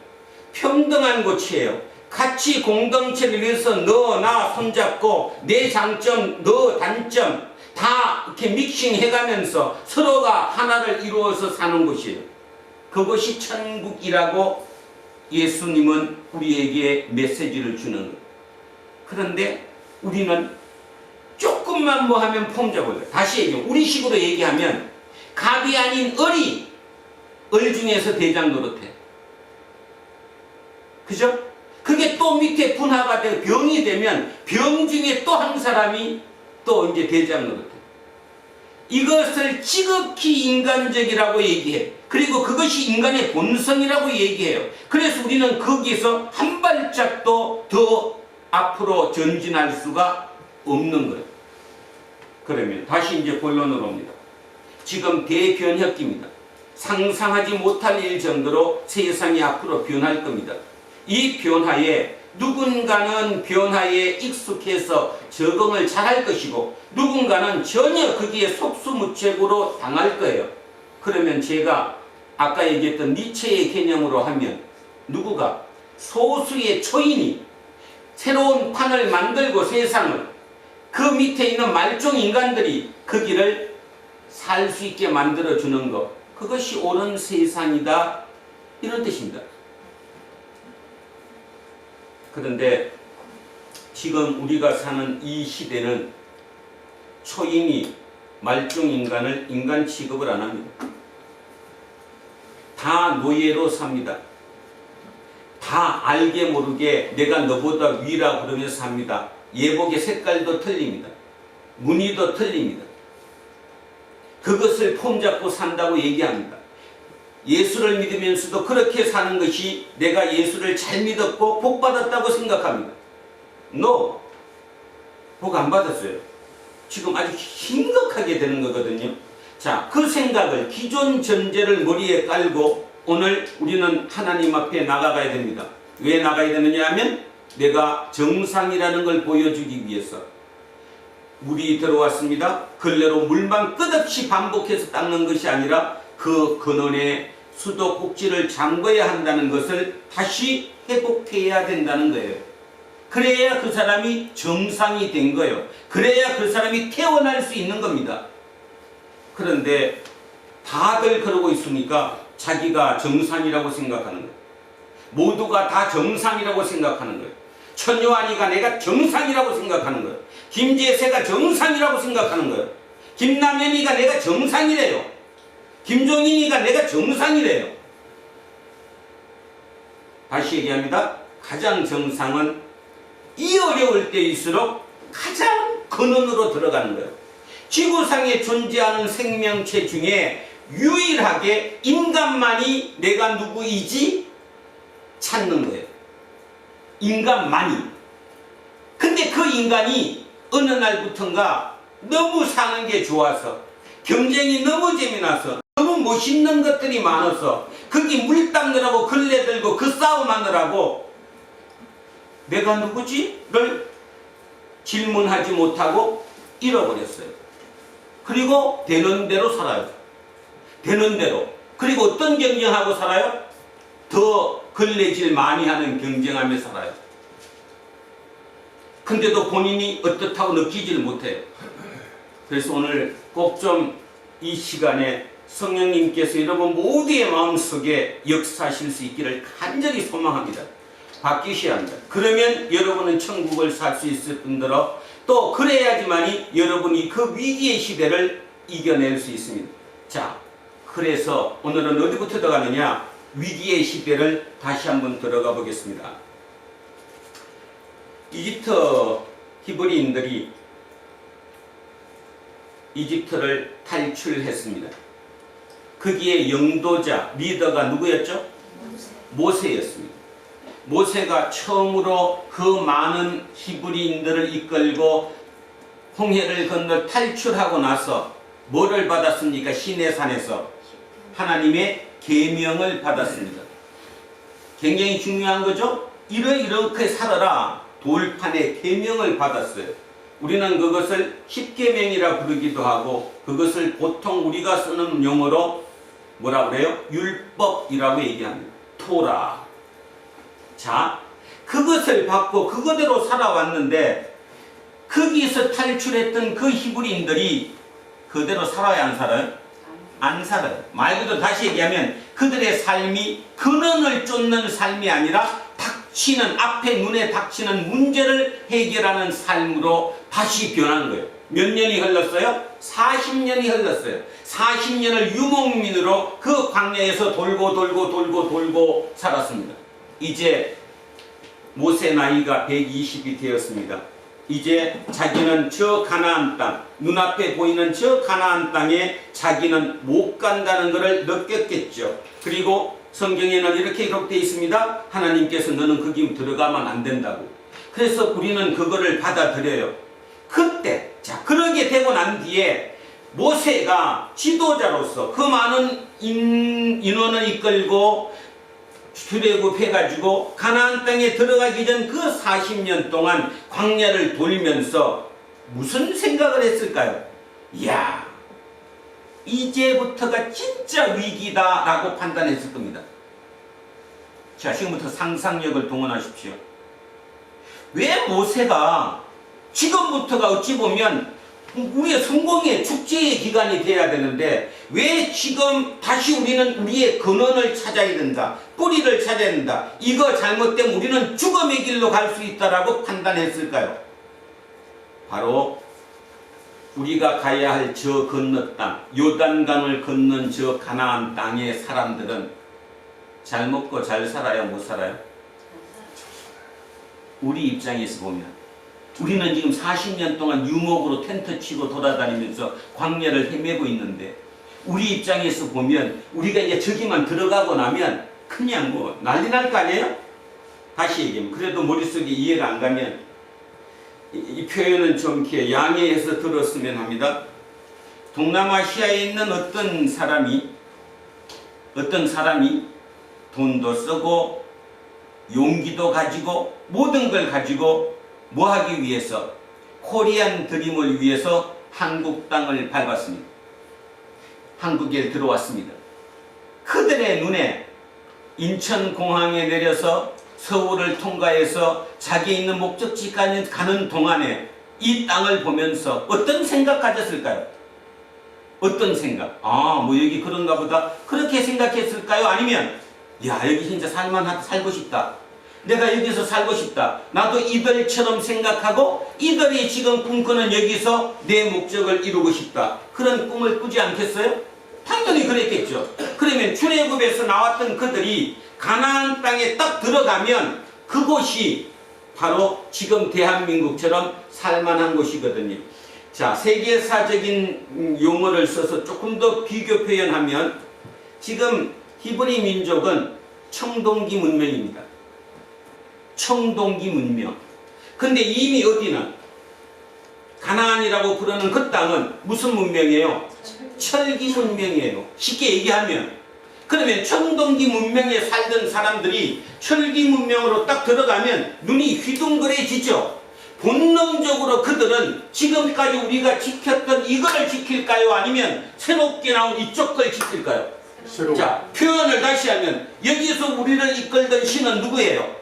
A: 평등한 곳이에요. 같이 공동체를 위해서 너 나 손잡고 내 장점 너 단점 다 이렇게 믹싱해가면서 서로가 하나를 이루어서 사는 곳이에요. 그것이 천국이라고 예수님은 우리에게 메시지를 주는 거예요. 그런데 우리는 조금만 뭐 하면 폼잡아요. 다시 얘기해요. 우리식으로 얘기하면 갑이 아닌 을 중에서 대장 노릇해. 그죠? 그게 또 밑에 분화가 되고 병이 되면 병 중에 또 한 사람이 또 이제 대장 노릇해. 이것을 지극히 인간적이라고 얘기해. 그리고 그것이 인간의 본성이라고 얘기해요. 그래서 우리는 거기서 한 발짝도 더 앞으로 전진할 수가 없는 거예요. 그러면 다시 이제 본론으로 옵니다. 지금 대변혁기입니다. 상상하지 못할 일 정도로 세상이 앞으로 변할 겁니다. 이 변화에 누군가는 변화에 익숙해서 적응을 잘할 것이고 누군가는 전혀 거기에 속수무책으로 당할 거예요. 그러면 제가 아까 얘기했던 니체의 개념으로 하면 누구가 소수의 초인이 새로운 판을 만들고 세상을 그 밑에 있는 말종 인간들이 거기를 살 수 있게 만들어주는 것, 그것이 옳은 세상이다, 이런 뜻입니다. 그런데 지금 우리가 사는 이 시대는 초인이 말종 인간을 인간 취급을 안 합니다. 다 노예로 삽니다. 다 알게 모르게 내가 너보다 위라 그러면서 삽니다. 예복의 색깔도 틀립니다. 무늬도 틀립니다. 그것을 폼잡고 산다고 얘기합니다. 예수를 믿으면서도 그렇게 사는 것이 내가 예수를 잘 믿었고 복 받았다고 생각합니다. No. 복 안 받았어요. 지금 아주 심각하게 되는 거거든요. 자, 그 생각을, 기존 전제를 머리에 깔고 오늘 우리는 하나님 앞에 나가야 됩니다. 왜 나가야 되느냐 하면 내가 정상이라는 걸 보여주기 위해서. 물이 들어왔습니다. 걸레로 물만 끝없이 반복해서 닦는 것이 아니라 그 근원의 수도꼭지를 잠궈야 한다는 것을 다시 회복해야 된다는 거예요. 그래야 그 사람이 정상이 된 거예요. 그래야 그 사람이 태어날 수 있는 겁니다. 그런데 다들 그러고 있으니까 자기가 정상이라고 생각하는 거예요. 모두가 다 정상이라고 생각하는 거예요. 천요한이가 내가 정상이라고 생각하는 거예요. 김재세가 정상이라고 생각하는 거예요. 김남현이가 내가 정상이래요. 김종인이가 내가 정상이래요. 다시 얘기합니다. 가장 정상은 이 어려울 때일수록 가장 근원으로 들어가는 거예요. 지구상에 존재하는 생명체 중에 유일하게 인간만이 내가 누구이지 찾는 거예요. 인간만이. 근데 그 인간이 어느 날부턴가 너무 사는 게 좋아서, 경쟁이 너무 재미나서, 너무 멋있는 것들이 많아서 거기 물 닦느라고 걸레 들고 그 싸움하느라고 내가 누구지? 를 질문하지 못하고 잃어버렸어요. 그리고 되는 대로 살아요. 되는 대로. 그리고 어떤 경쟁하고 살아요? 더 걸레질 많이 하는 경쟁하며 살아요. 근데도 본인이 어떻다고 느끼지를 못해요. 그래서 오늘 꼭 좀 이 시간에 성령님께서 여러분 모두의 마음속에 역사하실 수 있기를 간절히 소망합니다. 바뀌셔야 합니다. 그러면 여러분은 천국을 살 수 있을 뿐더러 또 그래야지만이 여러분이 그 위기의 시대를 이겨낼 수 있습니다. 자, 그래서 오늘은 어디부터 들어가느냐? 위기의 시대를 다시 한번 들어가 보겠습니다. 이집트 히브리인들이 이집트를 탈출했습니다. 거기에 영도자, 리더가 누구였죠? 모세였습니다. 모세가 처음으로 그 많은 히브리인들을 이끌고 홍해를 건너 탈출하고 나서 뭐를 받았습니까? 시내산에서 하나님의 계명을 받았습니다. 굉장히 중요한 거죠? 이렇게 살아라 돌판에 계명을 받았어요. 우리는 그것을 십계명이라 부르기도 하고 그것을 보통 우리가 쓰는 용어로 뭐라 그래요? 율법이라고 얘기합니다. 토라. 자, 그것을 받고 그거대로 살아왔는데 거기서 탈출했던 그 히브리인들이 그대로 살아야 안 살아요? 안 살아요. 말 그대로 다시 얘기하면 그들의 삶이 근원을 쫓는 삶이 아니라 앞에 눈에 닥치는 문제를 해결하는 삶으로 다시 변한 거예요. 몇 년이 흘렀어요? 40년이 흘렀어요. 40년을 유목민으로 그 광야에서 돌고 살았습니다. 이제 모세 나이가 120이 되었습니다. 이제 자기는 저 가나안 땅, 눈앞에 보이는 저 가나안 땅에 자기는 못 간다는 것을 느꼈겠죠. 그리고 성경에는 이렇게 기록되어 있습니다. 하나님께서 너는 거기 들어가면 안 된다고. 그래서 우리는 그거를 받아들여요. 그때, 자, 그러게 되고 난 뒤에 모세가 지도자로서 그 많은 인원을 이끌고 출애굽해가지고 가나안 땅에 들어가기 전 그 40년 동안 광야를 돌면서 무슨 생각을 했을까요? 이야, 이제부터가 진짜 위기다라고 판단했을 겁니다. 자, 지금부터 상상력을 동원하십시오. 왜 모세가 지금부터가 어찌 보면 우리의 성공의 축제의 기간이 돼야 되는데 왜 지금 다시 우리는 우리의 근원을 찾아야 된다, 뿌리를 찾아야 된다, 이거 잘못되면 우리는 죽음의 길로 갈 수 있다라고 판단했을까요? 바로 우리가 가야 할 저 건너 땅, 요단강을 건넌 저 가나안 땅의 사람들은 잘 먹고 잘 살아요, 못 살아요? 우리 입장에서 보면 우리는 지금 40년 동안 유목으로 텐트 치고 돌아다니면서 광야를 헤매고 있는데 우리 입장에서 보면 우리가 이제 저기만 들어가고 나면 그냥 뭐 난리 날 거 아니에요? 다시 얘기하면 그래도 머릿속에 이해가 안 가면 이 표현은 좀 이렇게 양해해서 들었으면 합니다. 동남아시아에 있는 어떤 사람이 돈도 쓰고 용기도 가지고 모든 걸 가지고 뭐 하기 위해서? 코리안 드림을 위해서 한국 땅을 밟았습니다. 한국에 들어왔습니다. 그들의 눈에 인천공항에 내려서 서울을 통과해서 자기 있는 목적지까지 가는 동안에 이 땅을 보면서 어떤 생각 가졌을까요? 어떤 생각? 아, 뭐 여기 그런가 보다. 그렇게 생각했을까요? 아니면 야, 여기 진짜 살고 싶다. 내가 여기서 살고 싶다. 나도 이들처럼 생각하고 이들이 지금 꿈꾸는 여기서 내 목적을 이루고 싶다. 그런 꿈을 꾸지 않겠어요? 당연히 그랬겠죠. 그러면 출애굽에서 나왔던 그들이 가나안 땅에 딱 들어가면 그곳이 바로 지금 대한민국처럼 살만한 곳이거든요. 자, 세계사적인 용어를 써서 조금 더 비교 표현하면 지금 히브리 민족은 청동기 문명입니다. 청동기 문명. 근데 이미 어디는 가나안이라고 부르는 그 땅은 무슨 문명이에요? 철기 문명이에요. 쉽게 얘기하면 그러면 청동기 문명에 살던 사람들이 철기 문명으로 딱 들어가면 눈이 휘둥그레지죠. 본능적으로 그들은 지금까지 우리가 지켰던 이거를 지킬까요? 아니면 새롭게 나온 이쪽 걸 지킬까요? 자, 표현을 다시 하면 여기서 우리를 이끌던 신은 누구예요?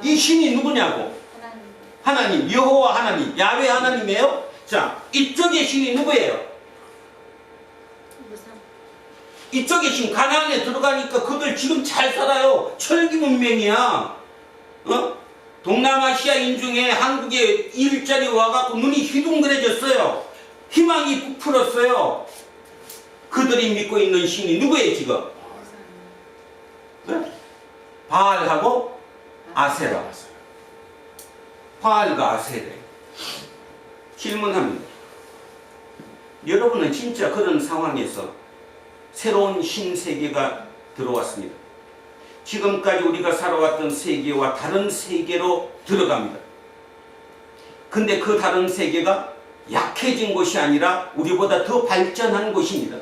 A: 이 신이 누구냐고? 하나님, 여호와 하나님, 야훼 하나님이에요? 자, 이쪽의 신이 누구예요? 이쪽의 신, 가나안에 들어가니까 그들 지금 잘 살아요. 철기 문명이야. 동남아시아인 중에 한국에 일자리 와갖고 눈이 휘둥그레졌어요. 희망이 부풀었어요. 그들이 믿고 있는 신이 누구예요 지금? 바알하고 아세라. 바알과 아세라. 질문합니다. 여러분은 진짜 그런 상황에서 새로운 신세계가 들어왔습니다. 지금까지 우리가 살아왔던 세계와 다른 세계로 들어갑니다. 근데 그 다른 세계가 약해진 곳이 아니라 우리보다 더 발전한 곳입니다.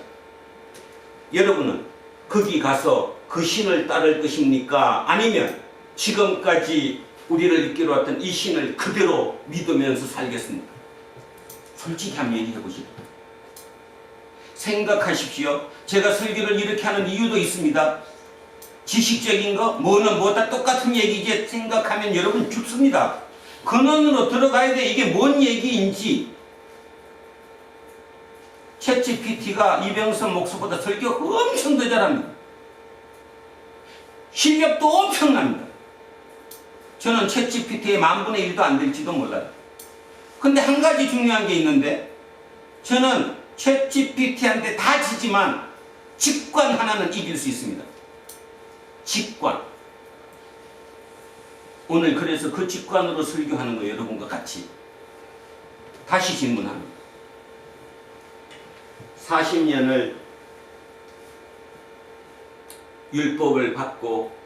A: 여러분은 거기 가서 그 신을 따를 것입니까? 아니면 지금까지 우리를 이끌어 왔던 이 신을 그대로 믿으면서 살겠습니까? 솔직히 한번 얘기해 보시죠. 생각하십시오. 제가 설교를 이렇게 하는 이유도 있습니다. 지식적인 거, 뭐는 뭐다 똑같은 얘기지 생각하면 여러분 죽습니다. 근원으로 들어가야 돼. 이게 뭔 얘기인지. 챗GPT가 이병선 목사보다 설교 엄청 더 잘합니다. 실력도 엄청납니다. 저는 챗GPT의 10,000분의 1도 안 될지도 몰라요. 근데 한 가지 중요한 게 있는데, 저는 챗GPT한테 다 지지만 직관 하나는 이길 수 있습니다. 직관. 오늘 그래서 그 직관으로 설교하는 거 여러분과 같이 다시 질문합니다. 40년을 율법을 받고,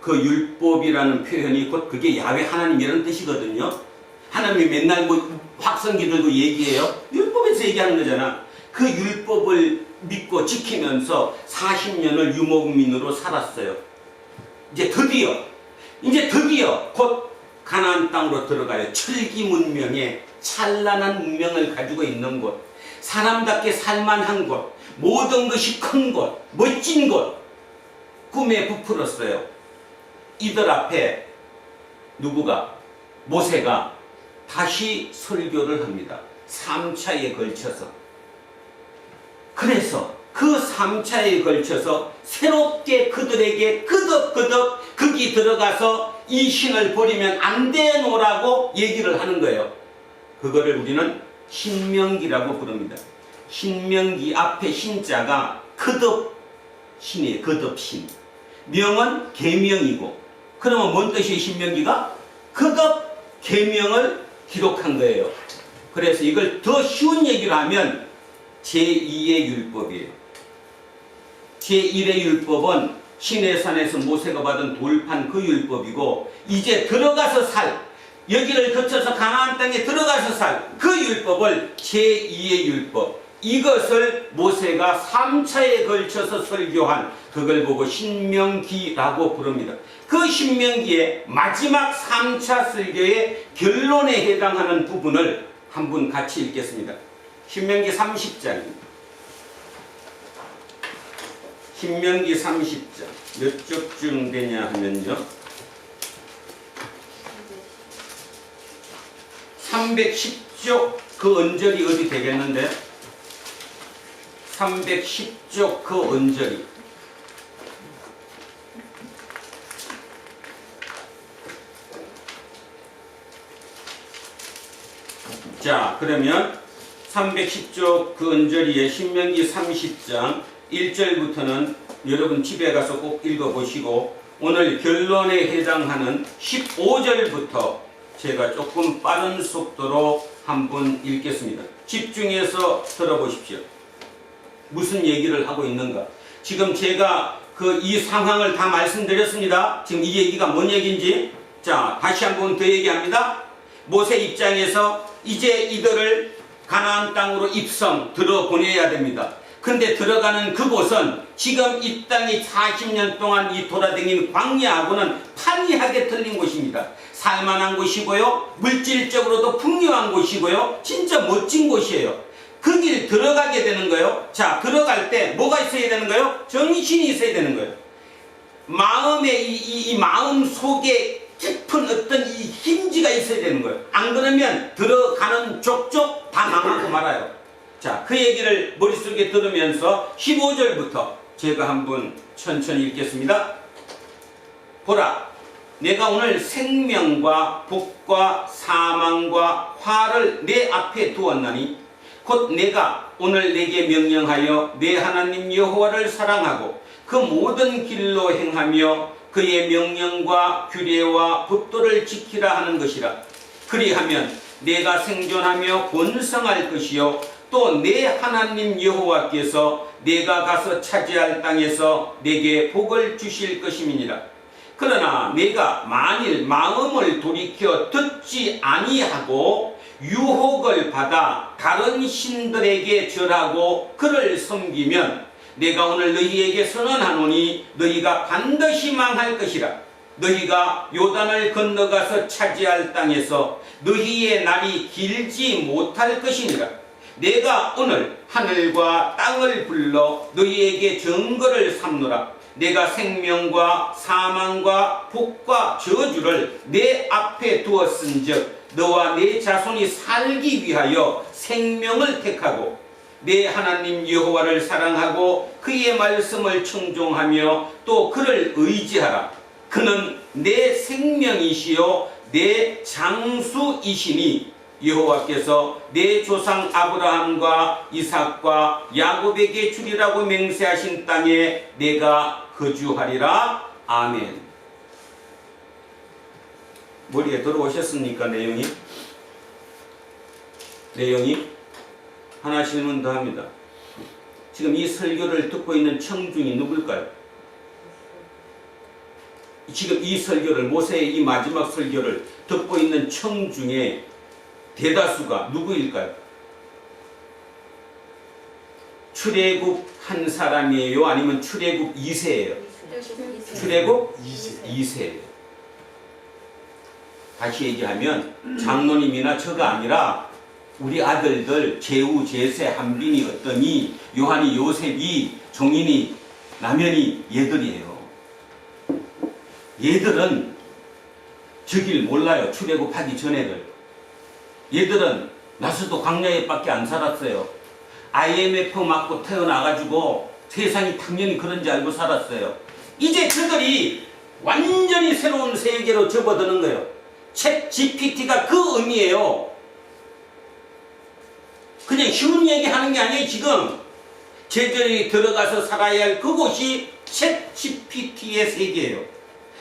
A: 그 율법이라는 표현이 곧 그게 야훼 하나님 이런 뜻이거든요. 하나님이 맨날 뭐 확성기 들고 얘기해요. 율법에서 얘기하는 거잖아. 그 율법을 믿고 지키면서 40년을 유목민으로 살았어요. 이제 드디어 곧 가나안 땅으로 들어가요. 철기 문명의 찬란한 문명을 가지고 있는 곳, 사람답게 살만한 곳, 모든 것이 큰 곳, 멋진 곳, 꿈에 부풀었어요. 이들 앞에 누구가? 모세가 다시 설교를 합니다. 3차에 걸쳐서. 그래서 그 3차에 걸쳐서 새롭게 그들에게 그덕그덕 거기 들어가서 이 신을 버리면 안 되노라고 얘기를 하는 거예요. 그거를 우리는 신명기라고 부릅니다. 신명기 앞에 신자가 거듭신이에요. 거듭신. 명은 계명이고, 그러면 뭔 뜻이에요? 신명기가? 거듭 계명을 기록한 거예요. 그래서 이걸 더 쉬운 얘기로 하면 제2의 율법이에요. 제1의 율법은 시내산에서 모세가 받은 돌판 그 율법이고, 이제 들어가서 살, 여기를 거쳐서 가나안 땅에 들어가서 살 그 율법을 제2의 율법, 이것을 모세가 3차에 걸쳐서 설교한 그걸 보고 신명기라고 부릅니다. 그 신명기의 마지막 3차 설교의 결론에 해당하는 부분을 한번 같이 읽겠습니다. 신명기 30장입니다. 신명기 30장 몇 쪽쯤 되냐 하면요, 310쪽 그 언저리 어디 되겠는데, 310쪽 그 언저리. 자, 그러면 310쪽 그 언저리에 신명기 30장 1절부터는 여러분 집에 가서 꼭 읽어보시고, 오늘 결론에 해당하는 15절부터 제가 조금 빠른 속도로 한번 읽겠습니다. 집중해서 들어보십시오. 무슨 얘기를 하고 있는가? 지금 제가 이 상황을 다 말씀드렸습니다. 지금 이 얘기가 뭔 얘기인지. 자, 다시 한번 더 얘기합니다. 모세 입장에서 이제 이들을 가나안 땅으로 입성 들어보내야 됩니다. 근데 들어가는 그곳은 지금 이 땅이 40년 동안 이 돌아다닌 광야하고는 판이하게 틀린 곳입니다. 살만한 곳이고요, 물질적으로도 풍요한 곳이고요, 진짜 멋진 곳이에요. 거길 들어가게 되는 거예요. 자, 들어갈 때 뭐가 있어야 되는 거예요? 정신이 있어야 되는 거예요. 마음의 이 마음 속에 깊은 어떤 이 힘지가 있어야 되는 거예요. 안 그러면 들어가는 족족 다 망하고 말아요. 자, 그 얘기를 머릿속에 들으면서 15절부터 제가 한번 천천히 읽겠습니다. 보라, 내가 오늘 생명과 복과 사망과 화를 내 앞에 두었나니, 곧 내가 오늘 내게 명령하여 내 하나님 여호와를 사랑하고 그 모든 길로 행하며 그의 명령과 규례와 법도를 지키라 하는 것이라. 그리하면 내가 생존하며 번성할 것이요, 또 내 하나님 여호와께서 내가 가서 차지할 땅에서 내게 복을 주실 것임이니라. 그러나 내가 만일 마음을 돌이켜 듣지 아니하고 유혹을 받아 다른 신들에게 절하고 그를 섬기면 내가 오늘 너희에게 선언하노니 너희가 반드시 망할 것이라. 너희가 요단을 건너가서 차지할 땅에서 너희의 날이 길지 못할 것이니라. 내가 오늘 하늘과 땅을 불러 너희에게 증거를 삼노라. 내가 생명과 사망과 복과 저주를 내 앞에 두었은즉 너와 내 자손이 살기 위하여 생명을 택하고 내 하나님 여호와를 사랑하고 그의 말씀을 청종하며 또 그를 의지하라. 그는 내 생명이시요 내 장수이시니 여호와께서 내 조상 아브라함과 이삭과 야곱에게 주리라고 맹세하신 땅에 내가 거주하리라. 아멘. 머리에 들어오셨습니까? 내용이 하나 질문 더 합니다. 지금 이 설교를 듣고 있는 청중이 누굴까요? 지금 이 설교를, 모세의 이 마지막 설교를 듣고 있는 청중의 대다수가 누구일까요? 출애굽 한 사람이에요? 아니면 출애굽 2세예요? 출애굽 2세예요. 다시 얘기하면 장로님이나 저가 아니라 우리 아들들 제우, 제세, 한빈이, 어떠니, 요한이, 요셉이, 종인이, 남현이 얘들이에요. 얘들은 저길 몰라요. 출애굽하기 전에들. 얘들은 나서도 광야에 밖에 안 살았어요. IMF 맞고 태어나가지고 세상이 당연히 그런지 알고 살았어요. 이제 저들이 완전히 새로운 세계로 접어드는 거예요. 챗 GPT가 그 의미예요. 그냥 쉬운 얘기 하는 게 아니에요. 지금 저들이 들어가서 살아야 할 그곳이 챗 GPT의 세계예요.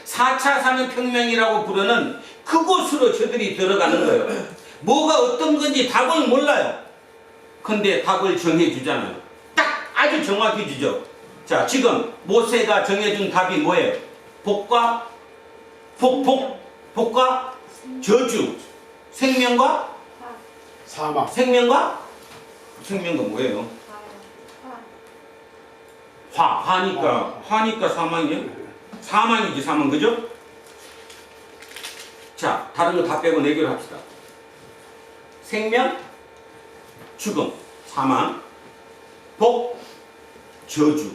A: 4차 산업혁명이라고 부르는 그곳으로 저들이 들어가는 거예요. 뭐가 어떤 건지 답을 몰라요. 근데 답을 정해주잖아요. 딱 아주 정확히 주죠. 자, 지금 모세가 정해준 답이 뭐예요? 복과 복과 저주, 생명과
B: 사망.
A: 생명과 뭐예요? 화니까 사망이에요? 사망이지, 사망. 그죠? 자, 다른 거 다 빼고 해결합시다. 생명, 죽음, 사망, 복, 저주.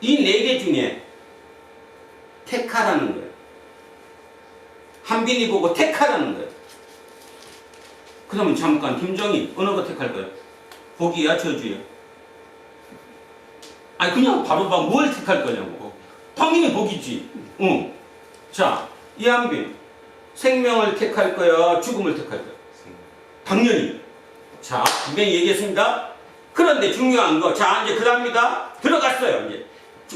A: 이 네 개 중에 택하라는 거예요. 한빈이 보고 택하라는 거예요. 그러면 잠깐 김정희 어느 거 택할 거예요? 복이야, 저주야? 아니 그냥 바로 뭘 택할 거냐고. 당연히 복이지. 응. 자, 이한빈 생명을 택할 거야, 죽음을 택할 거야? 당연히. 자, 분명히 얘기했습니다. 그런데 중요한 거, 자 이제 그 다음입니다. 들어갔어요. 이제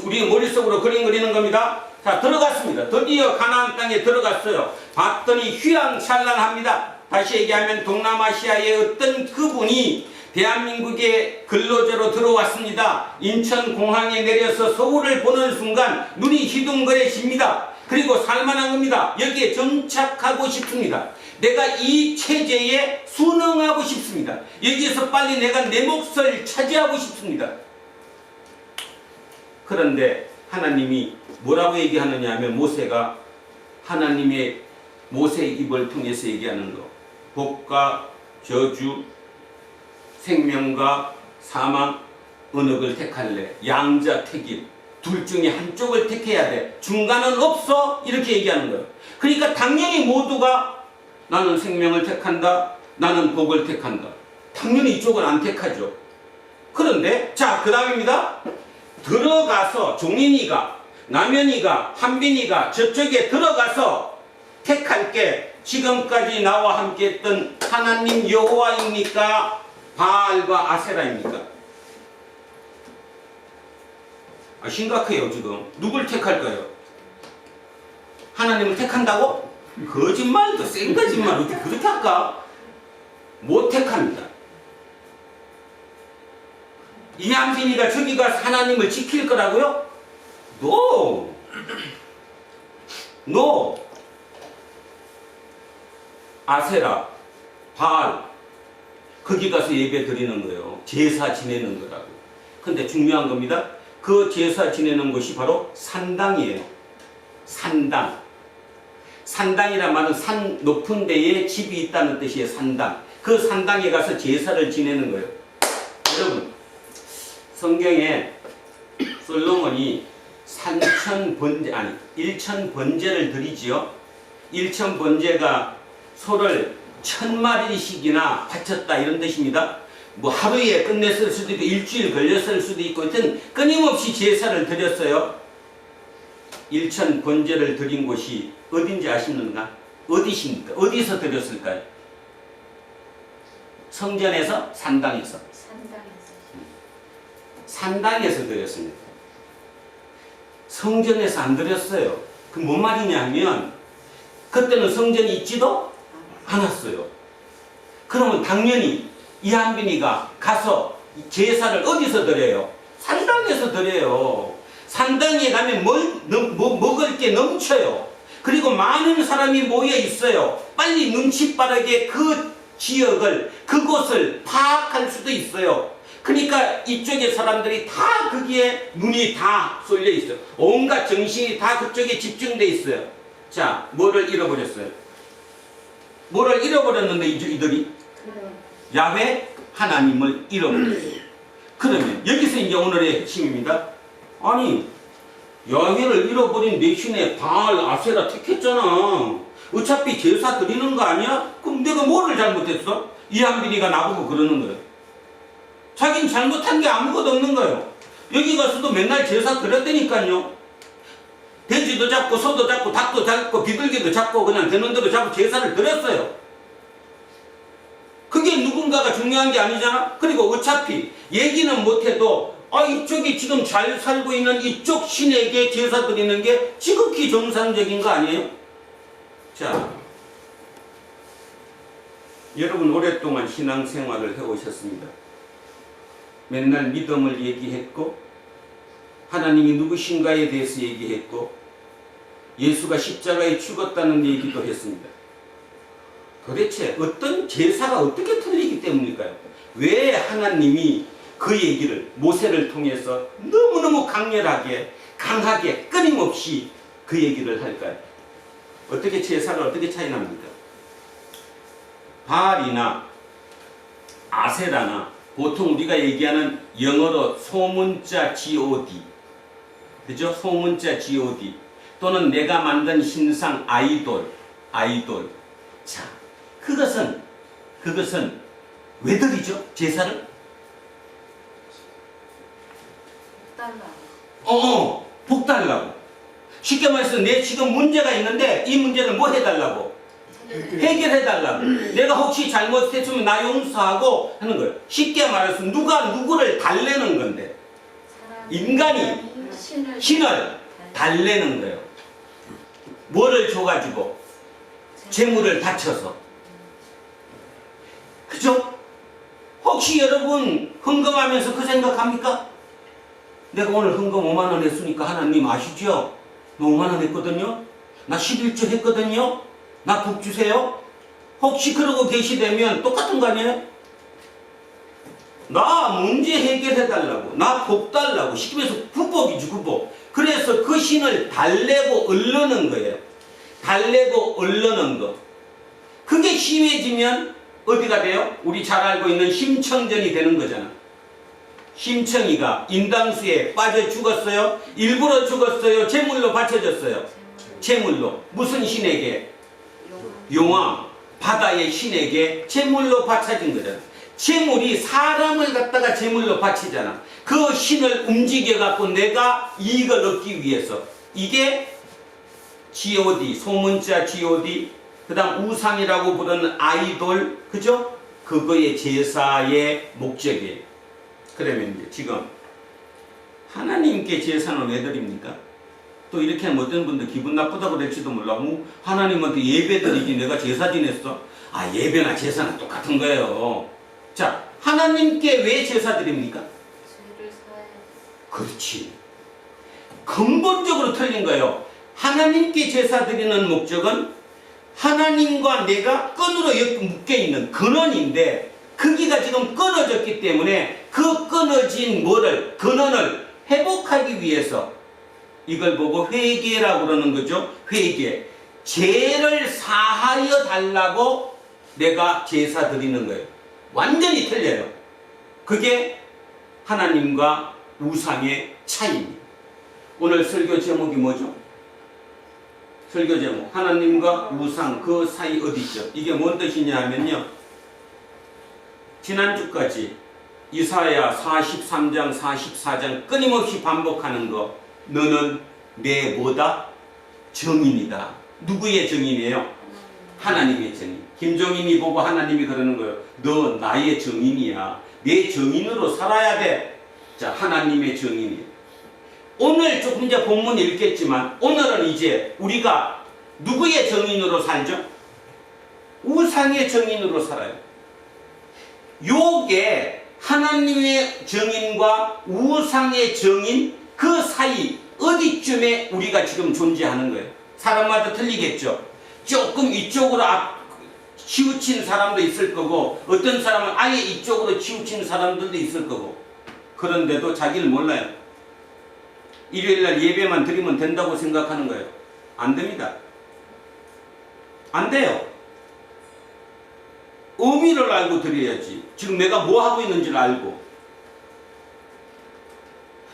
A: 우리 머릿속으로 그림 그리는 겁니다. 자, 들어갔습니다. 드디어 가나안 땅에 들어갔어요. 봤더니 휘황찬란합니다. 다시 얘기하면 동남아시아의 어떤 그분이 대한민국의 근로자로 들어왔습니다. 인천공항에 내려서 서울을 보는 순간 눈이 휘둥그레집니다. 그리고 살만한 겁니다. 여기에 정착하고 싶습니다. 내가 이 체제에 순응하고 싶습니다. 여기에서 빨리 내가 내 몫을 차지하고 싶습니다. 그런데 하나님이 뭐라고 얘기하느냐 하면 모세가 하나님의 모세의 입을 통해서 얘기하는 거, 복과 저주, 생명과 사망, 어느 걸 택할래? 양자택일, 둘 중에 한쪽을 택해야 돼. 중간은 없어. 이렇게 얘기하는 거예요. 그러니까 당연히 모두가 나는 생명을 택한다, 나는 복을 택한다. 당연히 이쪽은 안 택하죠. 그런데 자, 그 다음입니다. 들어가서 종인이가, 남현이가, 한빈이가 저쪽에 들어가서 택할 게 지금까지 나와 함께 했던 하나님 여호와입니까? 바알과 아세라입니까? 심각해요. 지금 누굴 택할까요? 하나님을 택한다고? 거짓말도 센 거짓말. 어떻게 그렇게 할까? 못 택합니다. 이한빈이가 저기 가서 하나님을 지킬 거라고요? No. 아세라, 바알, 거기 가서 예배 드리는 거예요. 제사 지내는 거라고. 근데 중요한 겁니다. 그 제사 지내는 것이 바로 산당이에요. 산당. 산당이란 말은 산 높은 데에 집이 있다는 뜻이에요. 산당. 그 산당에 가서 제사를 지내는 거예요. 여러분, 성경에 솔로몬이 일천 번제를 드리지요. 일천 번제가 소를 1000마리씩이나 바쳤다 이런 뜻입니다. 뭐 하루에 끝냈을 수도 있고 일주일 걸렸을 수도 있고 하여튼 끊임없이 제사를 드렸어요. 일천 번제를 드린 곳이 어딘지 아시는가? 어디십니까? 어디서 드렸을까요? 성전에서? 산당에서? 산당에서 드렸습니다. 성전에서 안 드렸어요. 그 뭔 말이냐 하면 그때는 성전이 있지도 않았어요. 그러면 당연히 이한빈이가 가서 제사를 어디서 드려요? 산당에서 드려요. 산당에 가면 먹을 게 넘쳐요. 그리고 많은 사람이 모여 있어요. 빨리 눈치 빠르게 그 지역을, 그곳을 파악할 수도 있어요. 그러니까 이쪽의 사람들이 다 거기에 눈이 다 쏠려 있어요. 온갖 정신이 다 그쪽에 집중돼 있어요. 자, 뭐를 잃어버렸어요? 뭐를 잃어버렸는데 이들이? 야훼 하나님을 잃어버렸어요. 그러면 여기서 이제 오늘의 핵심입니다. 아니, 야훼를 잃어버린 대신에 바알, 아세라 택했잖아. 어차피 제사 드리는 거 아니야? 그럼 내가 뭐를 잘못했어? 이한빈이가 나보고 그러는 거예요. 자긴 잘못한 게 아무것도 없는 거예요. 여기 가서도 맨날 제사 드렸다니까요. 돼지도 잡고 소도 잡고 닭도 잡고 비둘기도 잡고 그냥 되는 대로 잡고 제사를 드렸어요. 그게 누군가가 중요한 게 아니잖아. 그리고 어차피 얘기는 못해도 이쪽이 지금 잘 살고 있는 이쪽 신에게 제사 드리는 게 지극히 정상적인 거 아니에요? 자, 여러분 오랫동안 신앙생활을 해오셨습니다. 맨날 믿음을 얘기했고 하나님이 누구신가에 대해서 얘기했고 예수가 십자가에 죽었다는 얘기도 했습니다. 도대체 어떤 제사가 어떻게 틀리기 때문일까요? 왜 하나님이 그 얘기를 모세를 통해서 너무너무 강렬하게 강하게 끊임없이 그 얘기를 할까요? 어떻게 제사가 어떻게 차이 납니까? 바알이나 아세라나 보통 우리가 얘기하는 영어로 소문자 God, 그죠? 소문자 God 또는 내가 만든 신상 아이돌. 자, 그것은 왜 드리죠? 제사를? 복 달라고. 쉽게 말해서 내 지금 문제가 있는데 이 문제를 뭐 해달라고? 해결해달라고. 내가 혹시 잘못했으면 나 용서하고 하는 거예요. 쉽게 말해서 누가 누구를 달래는 건데 인간이 신을 달래는 거예요. 뭐를 줘가지고? 재물을 바쳐서. 그죠? 혹시 여러분 헌금하면서 그 생각합니까? 내가 오늘 헌금 5만원 했으니까 하나님 아시죠? 나 5만원 했거든요? 나 11조 했거든요? 나 복 주세요? 혹시 그러고 계시다면 똑같은 거 아니에요? 나 문제 해결해달라고, 나 복 달라고, 쉽게 말해서 구복이지, 구복. 그래서 그 신을 달래고 얼르는 거예요. 달래고 얼르는 거. 그게 심해지면 어디가 돼요? 우리 잘 알고 있는 심청전이 되는 거잖아. 심청이가 인당수에 빠져 죽었어요? 일부러 죽었어요? 제물로 바쳐졌어요? 제물로. 무슨 신에게? 용왕, 바다의 신에게 제물로 바쳐진 거잖아. 제물이 사람을 갖다가 제물로 바치잖아. 그 신을 움직여갖고 내가 이익을 얻기 위해서. 이게 God, 소문자 God, 그 다음 우상이라고 부르는 아이돌, 그죠? 그거의 제사의 목적이에요. 그러면 이제 지금 하나님께 제사는 왜 드립니까? 또 이렇게 하면 어떤 분들 기분 나쁘다고 그럴지도 몰라. 하나님한테 예배 드리기 내가 제사 지냈어? 예배나 제사는 똑같은 거예요. 자, 하나님께 왜 제사 드립니까?
C: 죄를 사해.
A: 그렇지. 근본적으로 틀린 거예요. 하나님께 제사 드리는 목적은 하나님과 내가 끈으로 묶여있는 근원인데 거기가 지금 끊어졌기 때문에 그 끊어진 근원을 회복하기 위해서 이걸 보고 회개라고 그러는 거죠. 회개. 죄를 사하여 달라고 내가 제사 드리는 거예요. 완전히 틀려요. 그게 하나님과 우상의 차이입니다. 오늘 설교 제목이 뭐죠? 설교 제목. 하나님과 우상 그 사이 어디 있죠? 이게 뭔 뜻이냐 하면요. 지난주까지 이사야 43장 44장 끊임없이 반복하는 거. 너는 내 뭐다? 정인이다. 누구의 정인이에요? 하나님의 정인. 김종인이 보고 하나님이 그러는 거예요. 너 나의 정인이야. 내 정인으로 살아야 돼. 자, 하나님의 정인이에요. 오늘 조금 이제 본문 읽겠지만 오늘은 이제 우리가 누구의 정인으로 살죠? 우상의 정인으로 살아요. 요게 하나님의 정인과 우상의 정인 그 사이 어디쯤에 우리가 지금 존재하는 거예요. 사람마다 틀리겠죠. 조금 이쪽으로 치우친 사람도 있을 거고 어떤 사람은 아예 이쪽으로 치우친 사람들도 있을 거고 그런데도 자기를 몰라요. 일요일날 예배만 드리면 된다고 생각하는 거예요. 안 됩니다. 안 돼요. 의미를 알고 드려야지. 지금 내가 뭐 하고 있는지를 알고.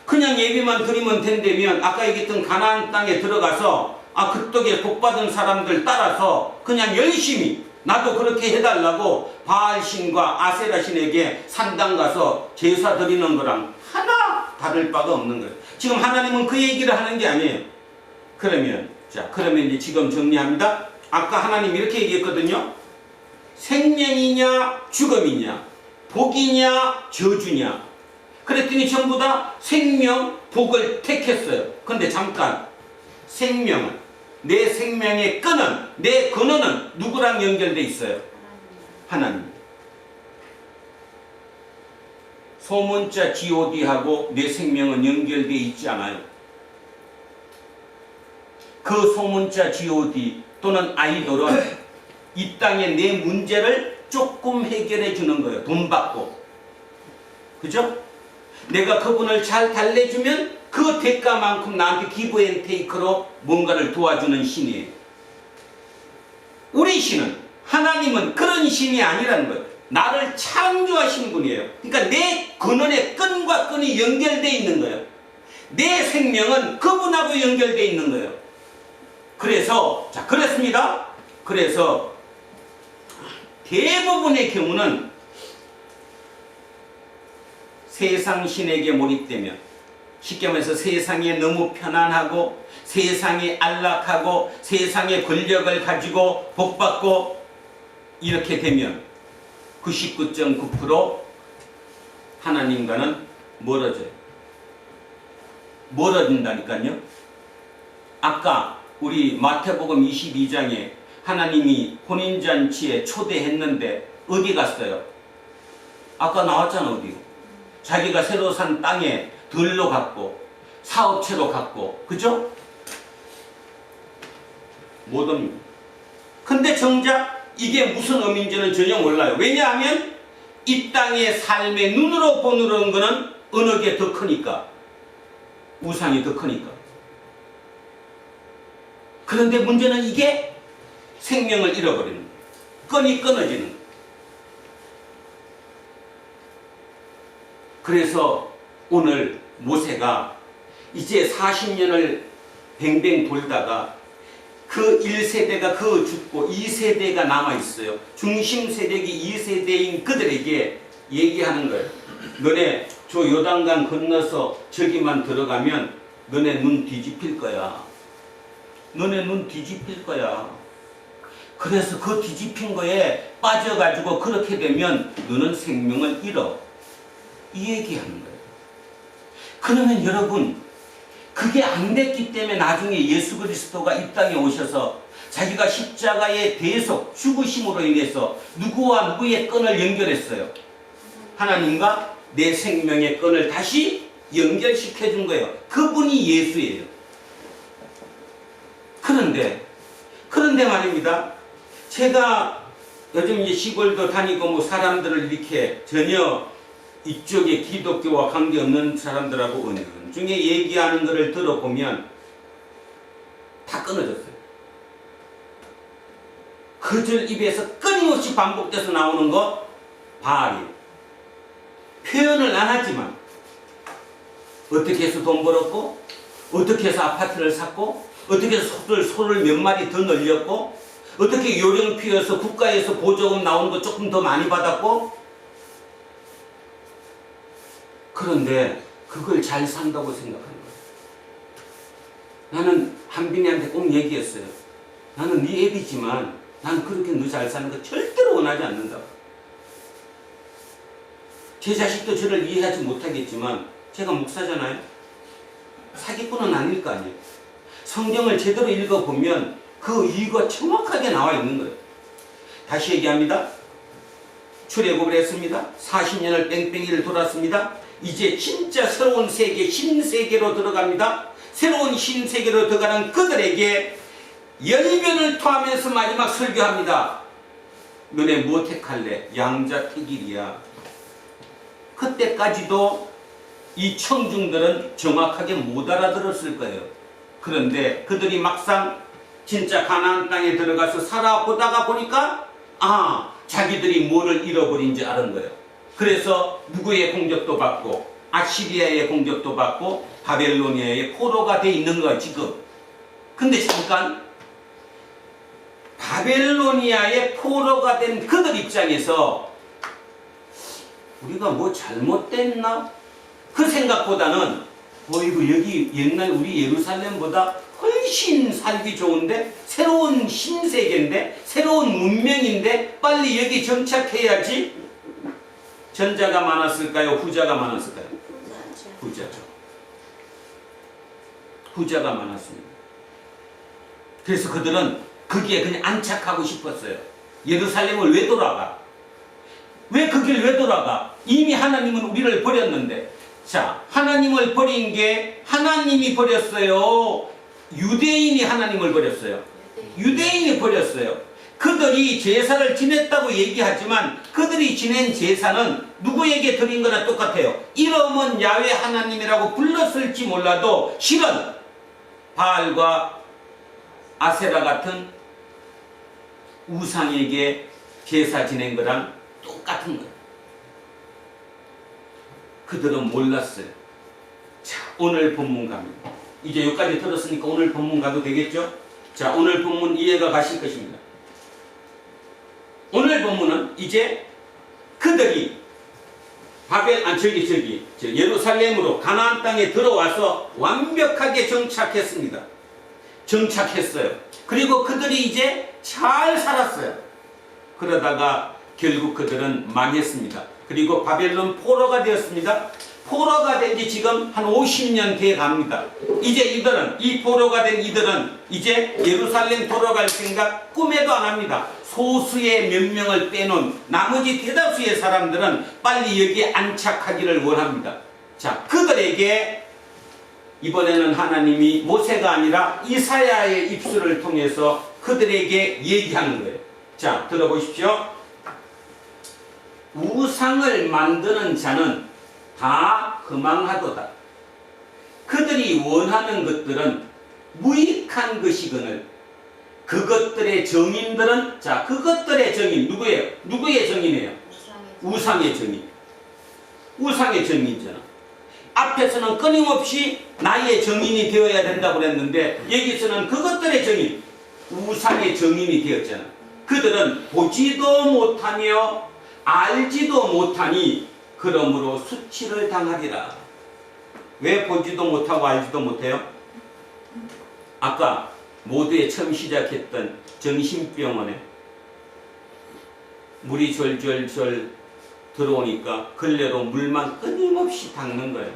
A: 그냥 예배만 드리면 된다면 아까 얘기했던 가나안 땅에 들어가서 그쪽에 복받은 사람들 따라서 그냥 열심히 나도 그렇게 해달라고 바알신과 아세라신에게 산당 가서 제사 드리는 거랑 하나 다를 바가 없는 거예요. 지금 하나님은 그 얘기를 하는 게 아니에요. 그러면 이제 지금 정리합니다. 아까 하나님 이렇게 얘기했거든요. 생명이냐 죽음이냐 복이냐 저주냐. 그랬더니 전부 다 생명 복을 택했어요. 그런데 잠깐 생명은 내 생명의 끈은 내 근원은 누구랑 연결돼 있어요? 하나님. 소문자 god하고 내 생명은 연결돼 있지 않아요. 그 소문자 god 또는 아이돌은 이 땅에 내 문제를 조금 해결해 주는 거예요. 돈 받고. 그죠? 내가 그분을 잘 달래주면 그 대가만큼 나한테 기브 앤 테이크로 뭔가를 도와주는 신이에요. 우리 신은 하나님은 그런 신이 아니라는 거예요. 나를 창조하신 분이에요. 그러니까 내 근원의 끈과 끈이 연결되어 있는 거예요. 내 생명은 그분하고 연결되어 있는 거예요. 그래서 그렇습니다. 그래서 대부분의 경우는 세상 신에게 몰입되면 쉽게 말해서 세상에 너무 편안하고 세상에 안락하고 세상의 권력을 가지고 복받고 이렇게 되면 99.9% 하나님과는 멀어져요. 멀어진다니까요. 아까 우리 마태복음 22장에 하나님이 혼인잔치에 초대했는데 어디 갔어요? 아까 나왔잖아. 어디요? 자기가 새로 산 땅에 들로 갔고 사업체로 갔고 그죠? 못 옵니다. 근데 정작 이게 무슨 의미인지는 전혀 몰라요. 왜냐하면 이 땅의 삶의 눈으로 보는 거는 어느 게 더 크니까. 우상이 더 크니까. 그런데 문제는 이게 생명을 잃어버리는 거예요. 끈이 끊어지는 거예요. 그래서 오늘 모세가 이제 40년을 뱅뱅 돌다가 그 1세대가 죽고 2세대가 남아있어요. 중심 세력이 2세대인 그들에게 얘기하는 거예요. 너네 저 요단강 건너서 저기만 들어가면 너네 눈 뒤집힐 거야. 너네 눈 뒤집힐 거야. 그래서 그 뒤집힌 거에 빠져가지고 그렇게 되면 너는 생명을 잃어. 이 얘기하는 거예요. 그러면 여러분 그게 안 됐기 때문에 나중에 예수 그리스도가 이 땅에 오셔서 자기가 십자가의 대속 죽으심으로 인해서 누구와 누구의 끈을 연결했어요. 하나님과 내 생명의 끈을 다시 연결시켜 준 거예요. 그분이 예수예요. 그런데 말입니다. 제가 요즘 이제 시골도 다니고 뭐 사람들을 이렇게 전혀 이쪽에 기독교와 관계없는 사람들하고 은연 중에 얘기하는 것을 들어보면 다 끊어졌어요. 그들 입에서 끊임없이 반복돼서 나오는 거 바알이에요. 표현을 안 하지만 어떻게 해서 돈 벌었고, 어떻게 해서 아파트를 샀고, 어떻게 해서 소를 몇 마리 더 늘렸고, 어떻게 요령 피워서 국가에서 보조금 나오는 거 조금 더 많이 받았고. 그런데 그걸 잘 산다고 생각하는 거예요. 나는 한빈이한테 꼭 얘기했어요. 나는 네 애비지만 나는 그렇게 너 잘 사는 거 절대로 원하지 않는다. 제 자식도 저를 이해하지 못하겠지만 제가 목사잖아요. 사기꾼은 아닐 거 아니에요. 성경을 제대로 읽어보면 그 이유가 정확하게 나와 있는 거예요. 다시 얘기합니다. 출애굽을 했습니다. 40년을 뺑뺑이를 돌았습니다. 이제 진짜 새로운 세계, 신세계로 들어갑니다. 새로운 신세계로 들어가는 그들에게 열변을 토하면서 마지막 설교합니다. 너네 뭐 택할래? 양자택일이야. 그때까지도 이 청중들은 정확하게 못 알아들었을 거예요. 그런데 그들이 막상 진짜 가나안 땅에 들어가서 살아보다가 보니까 자기들이 뭐를 잃어버린지 아는 거예요. 그래서 누구의 공격도 받고 아시리아의 공격도 받고 바벨로니아의 포로가 돼 있는 거야 지금. 근데 잠깐, 바벨로니아의 포로가 된 그들 입장에서 우리가 뭐 잘못됐나? 그 생각보다는 이거 여기 옛날 우리 예루살렘보다 훨씬 살기 좋은데, 새로운 신세계인데, 새로운 문명인데 빨리 여기 정착해야지. 전자가 많았을까요? 후자가 많았을까요? 후자죠. 후자가 많았습니다. 그래서 그들은 거기에 그냥 안착하고 싶었어요. 예루살렘을 왜 돌아가? 왜 그 길 왜 돌아가? 이미 하나님은 우리를 버렸는데. 자, 하나님을 버린 게 하나님이 버렸어요? 유대인이 하나님을 버렸어요? 유대인이 버렸어요. 그들이 제사를 지냈다고 얘기하지만 그들이 지낸 제사는 누구에게 드린 거나 똑같아요. 이름은 야훼 하나님이라고 불렀을지 몰라도 실은 바알과 아세라 같은 우상에게 제사 지낸 거랑 똑같은 거예요. 그들은 몰랐어요. 자, 오늘 본문 갑니다. 이제 여기까지 들었으니까 오늘 본문 가도 되겠죠? 자, 오늘 본문 이해가 가실 것입니다. 오늘 본문은 이제 그들이 예루살렘으로 가나안 땅에 들어와서 완벽하게 정착했습니다. 정착했어요. 그리고 그들이 이제 잘 살았어요. 그러다가 결국 그들은 망했습니다. 그리고 바벨론 포로가 되었습니다. 포로가 된 지 지금 한 50년 돼 갑니다. 이제 이 포로가 된 이들은 이제 예루살렘 돌아갈 생각 꿈에도 안 합니다. 소수의 몇 명을 빼놓은 나머지 대다수의 사람들은 빨리 여기에 안착하기를 원합니다. 자, 그들에게 이번에는 하나님이 모세가 아니라 이사야의 입술을 통해서 그들에게 얘기하는 거예요. 자, 들어보십시오. 우상을 만드는 자는 다 허망하도다. 그들이 원하는 것들은 무익한 것이거늘 그것들의 정인들은, 자, 그것들의 정인 누구예요? 누구의 정인이에요? 우상의 정인. 우상의 정인이잖아. 앞에서는 끊임없이 나의 정인이 되어야 된다고 그랬는데 여기서는 그것들의 정인, 우상의 정인이 되었잖아. 그들은 보지도 못하며 알지도 못하니 그러므로 수치를 당하리라. 왜 보지도 못하고 알지도 못해요? 아까 모두에 처음 시작했던 정신병원에 물이 졸졸졸 들어오니까 걸레로 물만 끊임없이 닦는 거예요.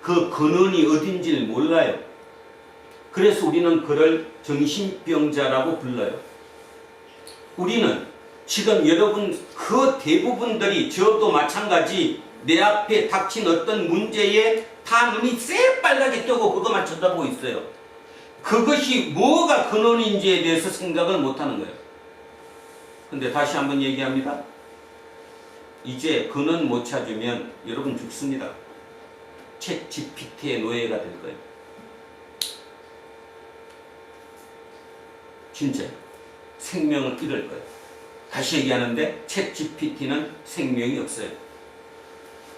A: 그 근원이 어딘지를 몰라요. 그래서 우리는 그를 정신병자라고 불러요. 우리는 지금 여러분 그 대부분들이, 저도 마찬가지, 내 앞에 닥친 어떤 문제에 다 눈이 새빨갛게 뜨고 그것만 쳐다보고 있어요. 그것이 뭐가 근원인지에 대해서 생각을 못하는 거예요. 근데 다시 한번 얘기합니다. 이제 근원 못 찾으면 여러분 죽습니다. 챗 GPT의 노예가 될 거예요. 진짜 생명을 잃을 거예요. 다시 얘기하는데 챗 GPT는 생명이 없어요.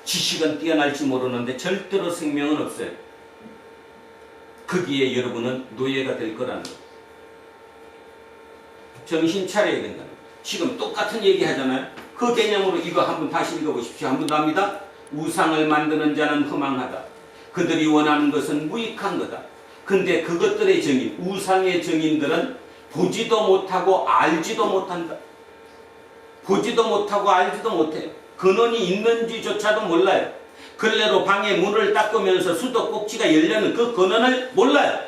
A: 지식은 뛰어날지 모르는데 절대로 생명은 없어요. 거기에 여러분은 노예가 될 거라는 거예요. 정신 차려야 된다는 거예요. 지금 똑같은 얘기 하잖아요. 그 개념으로 이거 한번 다시 읽어보십시오. 한 번 더 합니다. 우상을 만드는 자는 허망하다. 그들이 원하는 것은 무익한 거다. 근데 그것들의 정인, 우상의 정인들은 보지도 못하고 알지도 못한다. 보지도 못하고 알지도 못해요. 근원이 있는지조차도 몰라요. 근래로 방에 문을 닦으면서 수도꼭지가 열려는 그 근원을 몰라요.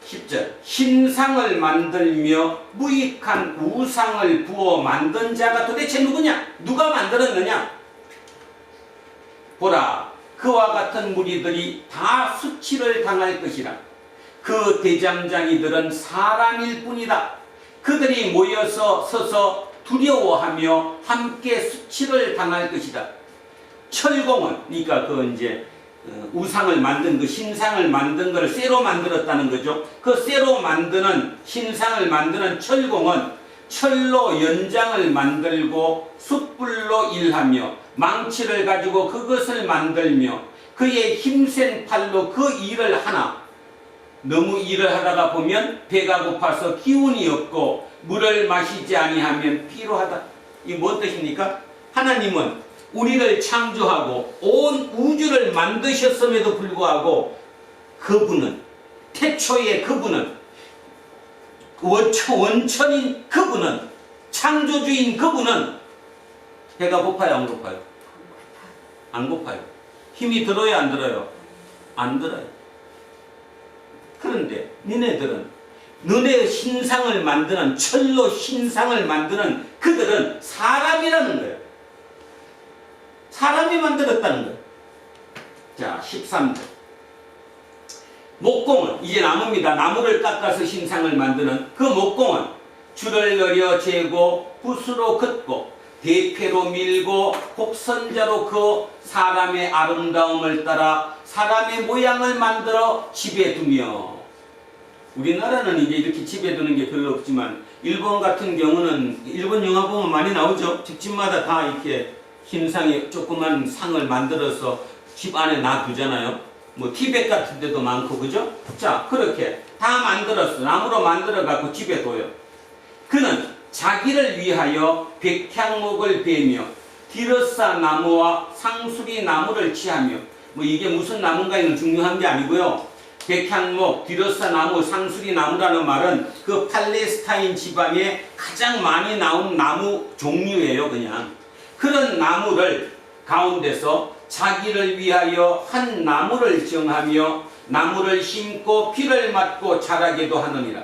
A: 10절 신상을 만들며 무익한 우상을 부어 만든 자가 도대체 누구냐? 누가 만들었느냐? 보라, 그와 같은 무리들이 다 수치를 당할 것이라. 그 대장장이들은 사람일 뿐이다. 그들이 모여서 서서 두려워하며 함께 수치를 당할 것이다. 철공은, 그러니까 그 이제 우상을 만든 그 신상을 만든 걸 쇠로 만들었다는 거죠. 그 쇠로 만드는 신상을 만드는 철공은 철로 연장을 만들고 숯불로 일하며 망치를 가지고 그것을 만들며 그의 힘센 팔로 그 일을 하나. 너무 일을 하다가 보면 배가 고파서 기운이 없고 물을 마시지 아니하면 피로하다. 이게 뭔 뜻입니까? 하나님은 우리를 창조하고 온 우주를 만드셨음에도 불구하고 그분은, 태초의 그분은, 원천인 그분은, 창조주인 그분은 배가 고파요, 안 고파요? 안 고파요. 힘이 들어요, 안 들어요? 안 들어요. 그런데 너네들은 너네의 신상을 만드는, 철로 신상을 만드는 그들은 사람이라는 거예요. 사람이 만들었다는 거예요. 자, 13절. 목공은, 이제 나무입니다. 나무를 깎아서 신상을 만드는 그 목공은 줄을 늘여 재고 붓으로 긋고 대패로 밀고 곡선자로 그 사람의 아름다움을 따라 사람의 모양을 만들어 집에 두며. 우리나라는 이제 이렇게 집에 두는 게 별로 없지만 일본 같은 경우는, 일본 영화 보면 많이 나오죠. 집집마다 다 이렇게 흰상에 조그만 상을 만들어서 집 안에 놔두잖아요. 뭐 티벳 같은 데도 많고, 그죠? 자, 그렇게 다 만들었어. 나무로 만들어 갖고 집에 둬요. 그는 자기를 위하여 백향목을 베며 디러사 나무와 상수리 나무를 취하며, 뭐 이게 무슨 나무인가 이건 중요한 게 아니고요. 백향목, 디러사 나무, 상수리 나무라는 말은 그 팔레스타인 지방에 가장 많이 나온 나무 종류예요, 그냥. 그런 나무를 가운데서 자기를 위하여 한 나무를 정하며 나무를 심고 비를 맞고 자라게도 하느니라.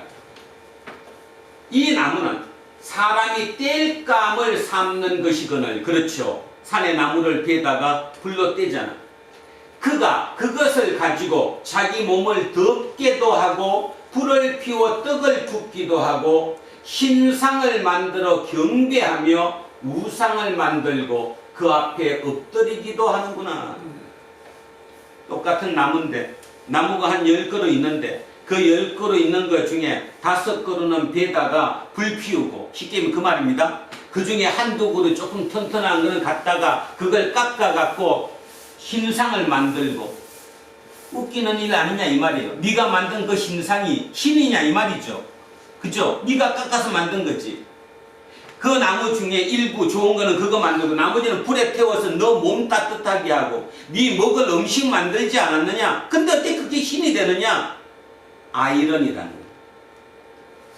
A: 이 나무는 사람이 땔감을 삼는 것이거늘. 그렇죠. 산에 나무를 베다가 불로 떼잖아. 그가 그것을 가지고 자기 몸을 덮게도 하고 불을 피워 떡을 굽기도 하고 신상을 만들어 경배하며 우상을 만들고 그 앞에 엎드리기도 하는구나. 똑같은 나무인데, 나무가 한 10그루 있는데 그 10그루 있는 것 중에 5그루는 베다가 불 피우고, 쉽게 얘기하면 그 말입니다. 그 중에 한두 그루 조금 튼튼한 거는 갖다가 그걸 깎아갖고 신상을 만들고. 웃기는 일 아니냐 이 말이에요. 네가 만든 그 신상이 신이냐 이 말이죠. 그죠? 네가 깎아서 만든 거지. 그 나무 중에 일부 좋은 거는 그거 만들고 나머지는 불에 태워서 너 몸 따뜻하게 하고 네 먹을 음식 만들지 않았느냐? 근데 어떻게 그게 신이 되느냐? 아이러니라는 거예요.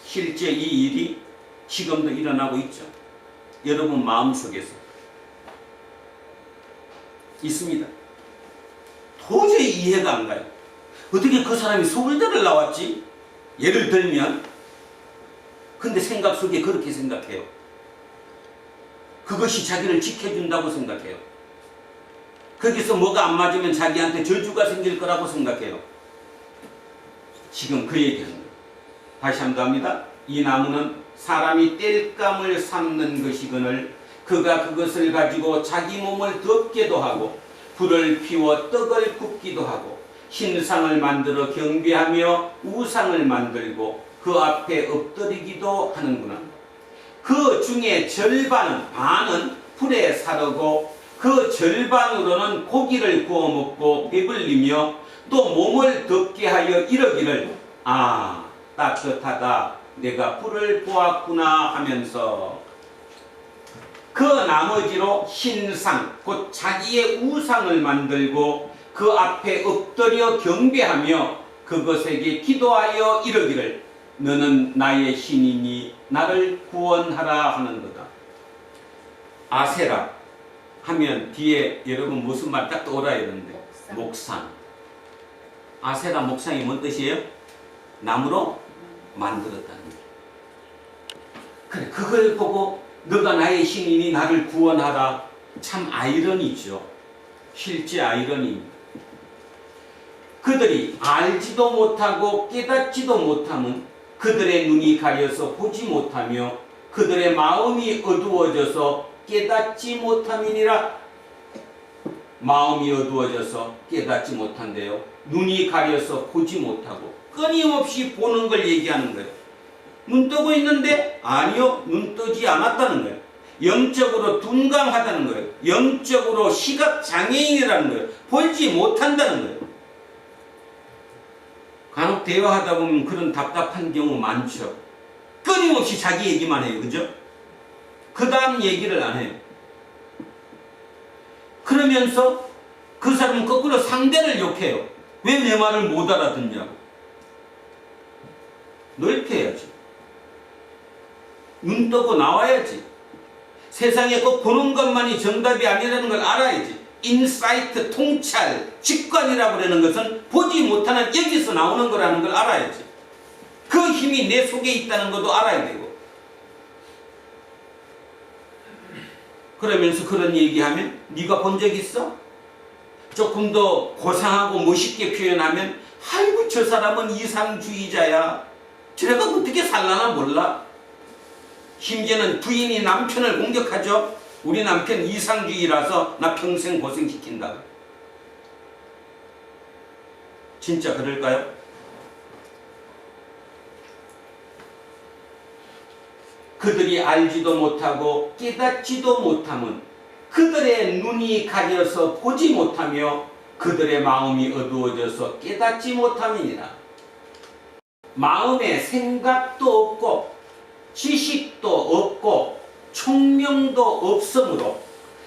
A: 실제 이 일이 지금도 일어나고 있죠. 여러분 마음속에서 있습니다. 도저히 이해가 안 가요. 어떻게 그 사람이 서울대를 나왔지? 예를 들면, 근데 생각 속에 그렇게 생각해요. 그것이 자기를 지켜준다고 생각해요. 거기서 뭐가 안 맞으면 자기한테 저주가 생길 거라고 생각해요. 지금 그 얘기하는 거예요. 다시 한번 합니다. 이 나무는 사람이 땔감을 삼는 것이거늘 그가 그것을 가지고 자기 몸을 덮게도 하고 불을 피워 떡을 굽기도 하고 신상을 만들어 경배하며 우상을 만들고 그 앞에 엎드리기도 하는구나. 그 중에 반은 불에 사르고 그 절반으로는 고기를 구워 먹고 배불리며 또 몸을 덥게 하여 이러기를 아 따뜻하다 내가 불을 보았구나 하면서 그 나머지로 신상 곧 자기의 우상을 만들고 그 앞에 엎드려 경배하며 그것에게 기도하여 이러기를 너는 나의 신이니 나를 구원하라 하는 거다. 아세라 하면 뒤에 여러분 무슨 말 딱 떠올라야 되는데 목상. 아세라 목상이 뭔 뜻이에요? 나무로 만들었다는 거예요. 그래 그걸 보고 너가 나의 신이니 나를 구원하라. 참 아이러니죠. 실제 아이러니입니다. 그들이 알지도 못하고 깨닫지도 못함은 그들의 눈이 가려서 보지 못하며 그들의 마음이 어두워져서 깨닫지 못함이니라. 마음이 어두워져서 깨닫지 못한대요. 눈이 가려서 보지 못하고 끊임없이 보는 걸 얘기하는 거예요. 눈 뜨고 있는데 아니요 눈 뜨지 않았다는 거예요. 영적으로 둔감하다는 거예요. 영적으로 시각장애인이라는 거예요. 보지 못한다는 거예요. 간혹 대화하다 보면 그런 답답한 경우 많죠. 끊임없이 자기 얘기만 해요. 그죠? 그 다음 얘기를 안 해요. 그러면서 그 사람은 거꾸로 상대를 욕해요. 왜 내 말을 못 알아듣냐고. 넓혀야지. 눈 뜨고 나와야지. 세상에 꼭 보는 것만이 정답이 아니라는 걸 알아야지. 인사이트, 통찰, 직관이라고 하는 것은 보지 못하는 여기서 나오는 거라는 걸 알아야지. 그 힘이 내 속에 있다는 것도 알아야 되고. 그러면서 그런 얘기하면 네가 본 적 있어? 조금 더 고상하고 멋있게 표현하면 아이고 저 사람은 이상주의자야. 저래가 어떻게 살라나 몰라. 심지어는 부인이 남편을 공격하죠. 우리 남편 이상주의라서 나 평생 고생시킨다. 진짜 그럴까요? 그들이 알지도 못하고 깨닫지도 못함은 그들의 눈이 가려서 보지 못하며 그들의 마음이 어두워져서 깨닫지 못함이니라. 마음에 생각도 없고 지식도 없고 총명도 없으므로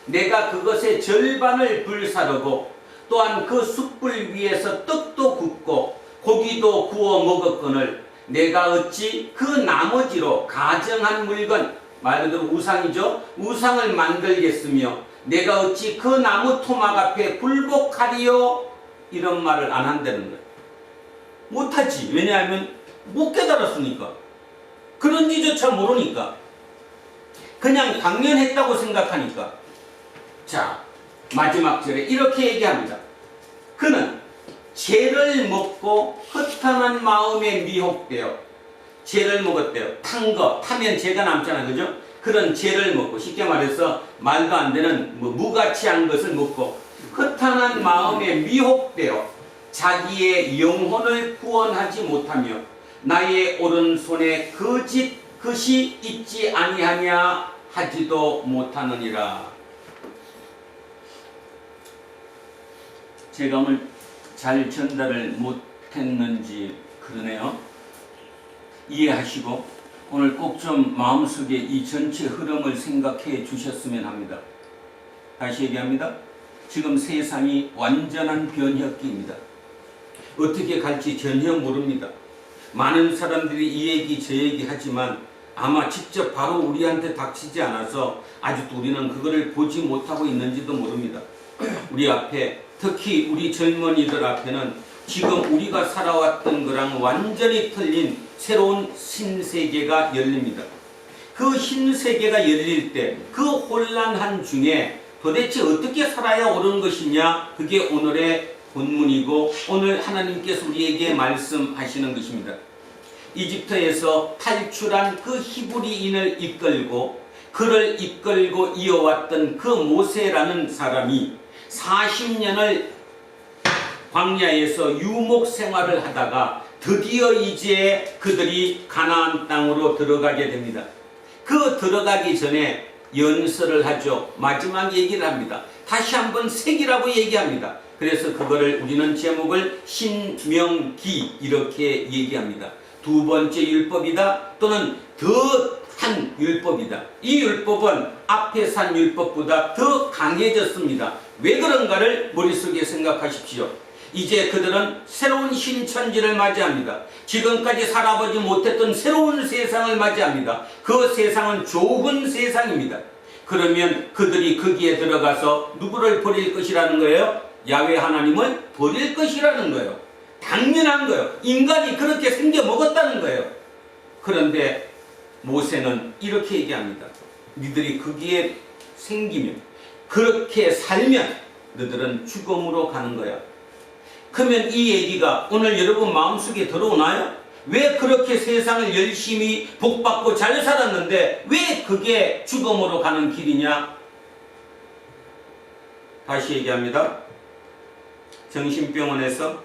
A: 내가 그것의 절반을 불사르고 또한 그 숯불 위에서 떡도 굽고 고기도 구워 먹었거늘 내가 어찌 그 나머지로 가정한 물건 말 그대로 우상이죠. 우상을 만들겠으며 내가 어찌 그 나무 토막 앞에 굴복하리요. 이런 말을 안 한다는 거예요. 못하지. 왜냐하면 못 깨달았으니까. 그런지조차 모르니까. 그냥 당연했다고 생각하니까. 자, 마지막 절에 이렇게 얘기합니다. 그는 죄를 먹고 허탄한 마음에 미혹되어 죄를 먹었대요. 탄 거, 타면 죄가 남잖아요. 그죠? 그런 죄를 먹고 쉽게 말해서 말도 안 되는 무가치한 것을 먹고 허탄한 마음에 미혹되어 자기의 영혼을 구원하지 못하며 나의 오른손에 것이 있지 아니하냐 하지도 못하느니라. 제가 오늘 잘 전달을 못했는지 그러네요. 이해하시고 오늘 꼭 좀 마음속에 이 전체 흐름을 생각해 주셨으면 합니다. 다시 얘기합니다. 지금 세상이 완전한 변혁기입니다. 어떻게 갈지 전혀 모릅니다. 많은 사람들이 이 얘기 저 얘기 하지만 아마 직접 바로 우리한테 닥치지 않아서 아직도 우리는 그거를 보지 못하고 있는지도 모릅니다. 우리 앞에 특히 우리 젊은이들 앞에는 지금 우리가 살아왔던 거랑 완전히 틀린 새로운 신세계가 열립니다. 그 신세계가 열릴 때 그 혼란한 중에 도대체 어떻게 살아야 옳은 것이냐, 그게 오늘의 본문이고 오늘 하나님께서 우리에게 말씀하시는 것입니다. 이집트에서 탈출한 그 히브리인을 이끌고 그를 이끌고 이어왔던 그 모세라는 사람이 40년을 광야에서 유목 생활을 하다가 드디어 이제 그들이 가나안 땅으로 들어가게 됩니다. 그 들어가기 전에 연설을 하죠. 마지막 얘기를 합니다. 다시 한번 색이라고 얘기합니다. 그래서 그거를 우리는 제목을 신명기 이렇게 얘기합니다. 두 번째 율법이다 또는 더한 율법이다. 이 율법은 앞에 산 율법보다 더 강해졌습니다. 왜 그런가를 머릿속에 생각하십시오. 이제 그들은 새로운 신천지를 맞이합니다. 지금까지 살아보지 못했던 새로운 세상을 맞이합니다. 그 세상은 좋은 세상입니다. 그러면 그들이 거기에 들어가서 누구를 버릴 것이라는 거예요? 야훼 하나님을 버릴 것이라는 거예요. 당연한 거예요. 인간이 그렇게 생겨 먹었다는 거예요. 그런데 모세는 이렇게 얘기합니다. 너희들이 거기에 생기면, 그렇게 살면 너희들은 죽음으로 가는 거야. 그러면 이 얘기가 오늘 여러분 마음속에 들어오나요? 왜 그렇게 세상을 열심히 복받고 잘 살았는데 왜 그게 죽음으로 가는 길이냐? 다시 얘기합니다. 정신병원에서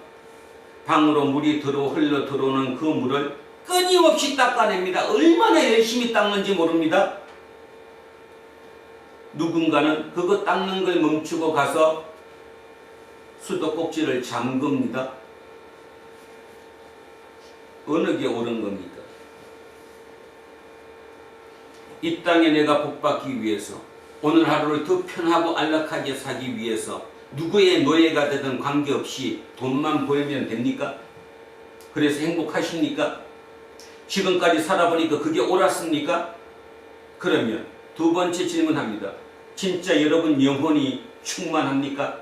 A: 방으로 물이 흘러 들어오는 그 물을 끊임없이 닦아냅니다. 얼마나 열심히 닦는지 모릅니다. 누군가는 그거 닦는 걸 멈추고 가서 수도꼭지를 잠급니다. 어느 게 옳은 겁니까? 이 땅에 내가 복받기 위해서, 오늘 하루를 더 편하고 안락하게 살기 위해서 누구의 노예가 되든 관계없이 돈만 벌면 됩니까? 그래서 행복하십니까? 지금까지 살아보니까 그게 옳았습니까? 그러면 두 번째 질문합니다. 진짜 여러분 영혼이 충만합니까?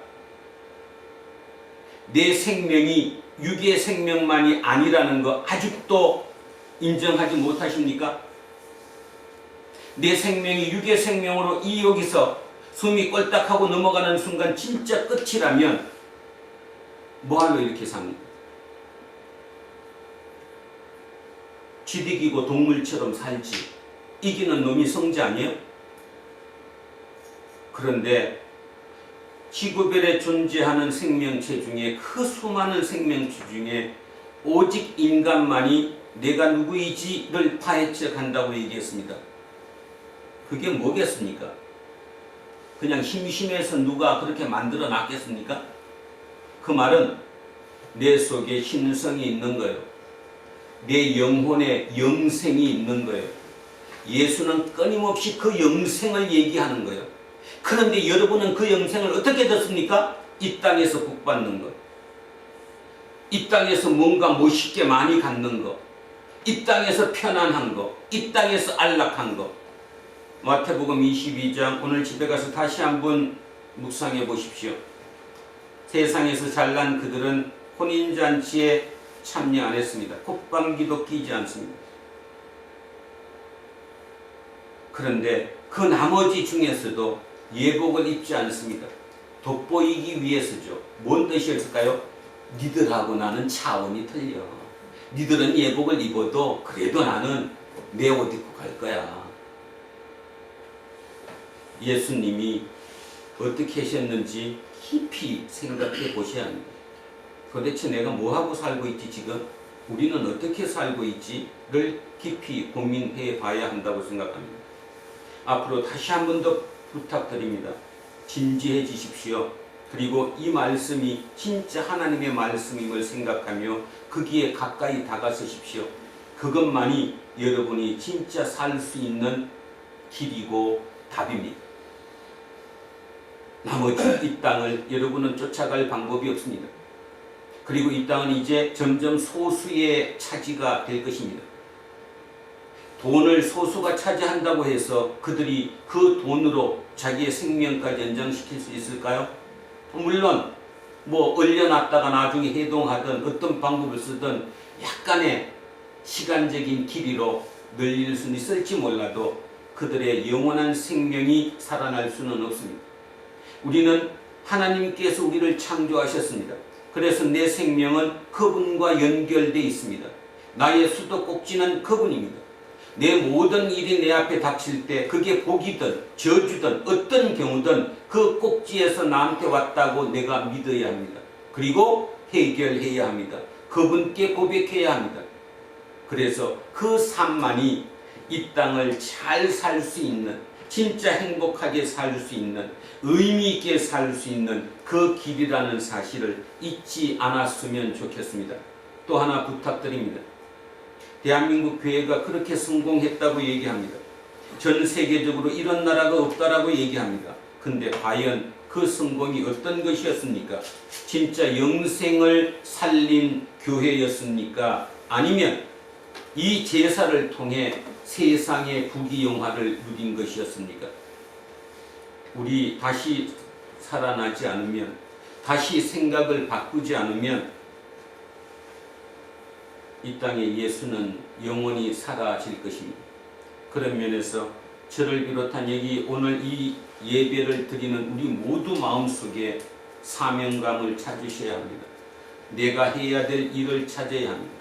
A: 내 생명이 육의 생명만이 아니라는 거 아직도 인정하지 못하십니까? 내 생명이 육의 생명으로 여기서 숨이 꼴딱하고 넘어가는 순간 진짜 끝이라면 뭐하러 이렇게 삽니까? 쥐디기고 동물처럼 살지 이기는 놈이 성자 아니에요? 그런데 지구별에 존재하는 생명체 중에 그 수많은 생명체 중에 오직 인간만이 내가 누구이지를 파헤쳐 간다고 얘기했습니다. 그게 뭐겠습니까? 그냥 심심해서 누가 그렇게 만들어 놨겠습니까? 그 말은 내 속에 신성이 있는 거예요. 내 영혼에 영생이 있는 거예요. 예수는 끊임없이 그 영생을 얘기하는 거예요. 그런데 여러분은 그 영생을 어떻게 듣습니까? 이 땅에서 복받는 것, 이 땅에서 뭔가 멋있게 많이 갖는 것, 이 땅에서 편안한 것, 이 땅에서 안락한 것. 마태복음 22장 오늘 집에 가서 다시 한번 묵상해 보십시오. 세상에서 잘난 그들은 혼인잔치에 참여 안 했습니다. 콧방귀도 끼지 않습니다. 그런데 그 나머지 중에서도 예복을 입지 않습니다. 돋보이기 위해서죠. 뭔 뜻이었을까요? 니들하고 나는 차원이 틀려. 니들은 예복을 입어도 그래도 나는 내 옷 입고 갈 거야. 예수님이 어떻게 하셨는지 깊이 생각해 보셔야 합니다. 도대체 내가 뭐하고 살고 있지 지금? 우리는 어떻게 살고 있지를 깊이 고민해 봐야 한다고 생각합니다. 앞으로 다시 한 번 더 부탁드립니다. 진지해지십시오. 그리고 이 말씀이 진짜 하나님의 말씀임을 생각하며 거기에 가까이 다가서십시오. 그것만이 여러분이 진짜 살 수 있는 길이고 답입니다. 나머지 이 땅을 여러분은 쫓아갈 방법이 없습니다. 그리고 이 땅은 이제 점점 소수의 차지가 될 것입니다. 돈을 소수가 차지한다고 해서 그들이 그 돈으로 자기의 생명까지 연장시킬 수 있을까요? 물론 뭐 얼려놨다가 나중에 해동하든 어떤 방법을 쓰든 약간의 시간적인 길이로 늘릴 수는 있을지 몰라도 그들의 영원한 생명이 살아날 수는 없습니다. 우리는 하나님께서 우리를 창조하셨습니다. 그래서 내 생명은 그분과 연결되어 있습니다. 나의 수도꼭지는 그분입니다. 내 모든 일이 내 앞에 닥칠 때 그게 복이든 저주든 어떤 경우든 그 꼭지에서 나한테 왔다고 내가 믿어야 합니다. 그리고 해결해야 합니다. 그분께 고백해야 합니다. 그래서 그 삶만이 이 땅을 잘 살 수 있는, 진짜 행복하게 살 수 있는, 의미 있게 살 수 있는 그 길이라는 사실을 잊지 않았으면 좋겠습니다. 또 하나 부탁드립니다. 대한민국 교회가 그렇게 성공했다고 얘기합니다. 전 세계적으로 이런 나라가 없다라고 얘기합니다. 근데 과연 그 성공이 어떤 것이었습니까? 진짜 영생을 살린 교회였습니까? 아니면 이 제사를 통해 세상의 부귀영화를 누린 것이었습니까? 우리 다시 살아나지 않으면, 다시 생각을 바꾸지 않으면 이 땅에 예수는 영원히 사라질 것입니다. 그런 면에서 저를 비롯한 여기 오늘 이 예배를 드리는 우리 모두 마음속에 사명감을 찾으셔야 합니다. 내가 해야 될 일을 찾아야 합니다.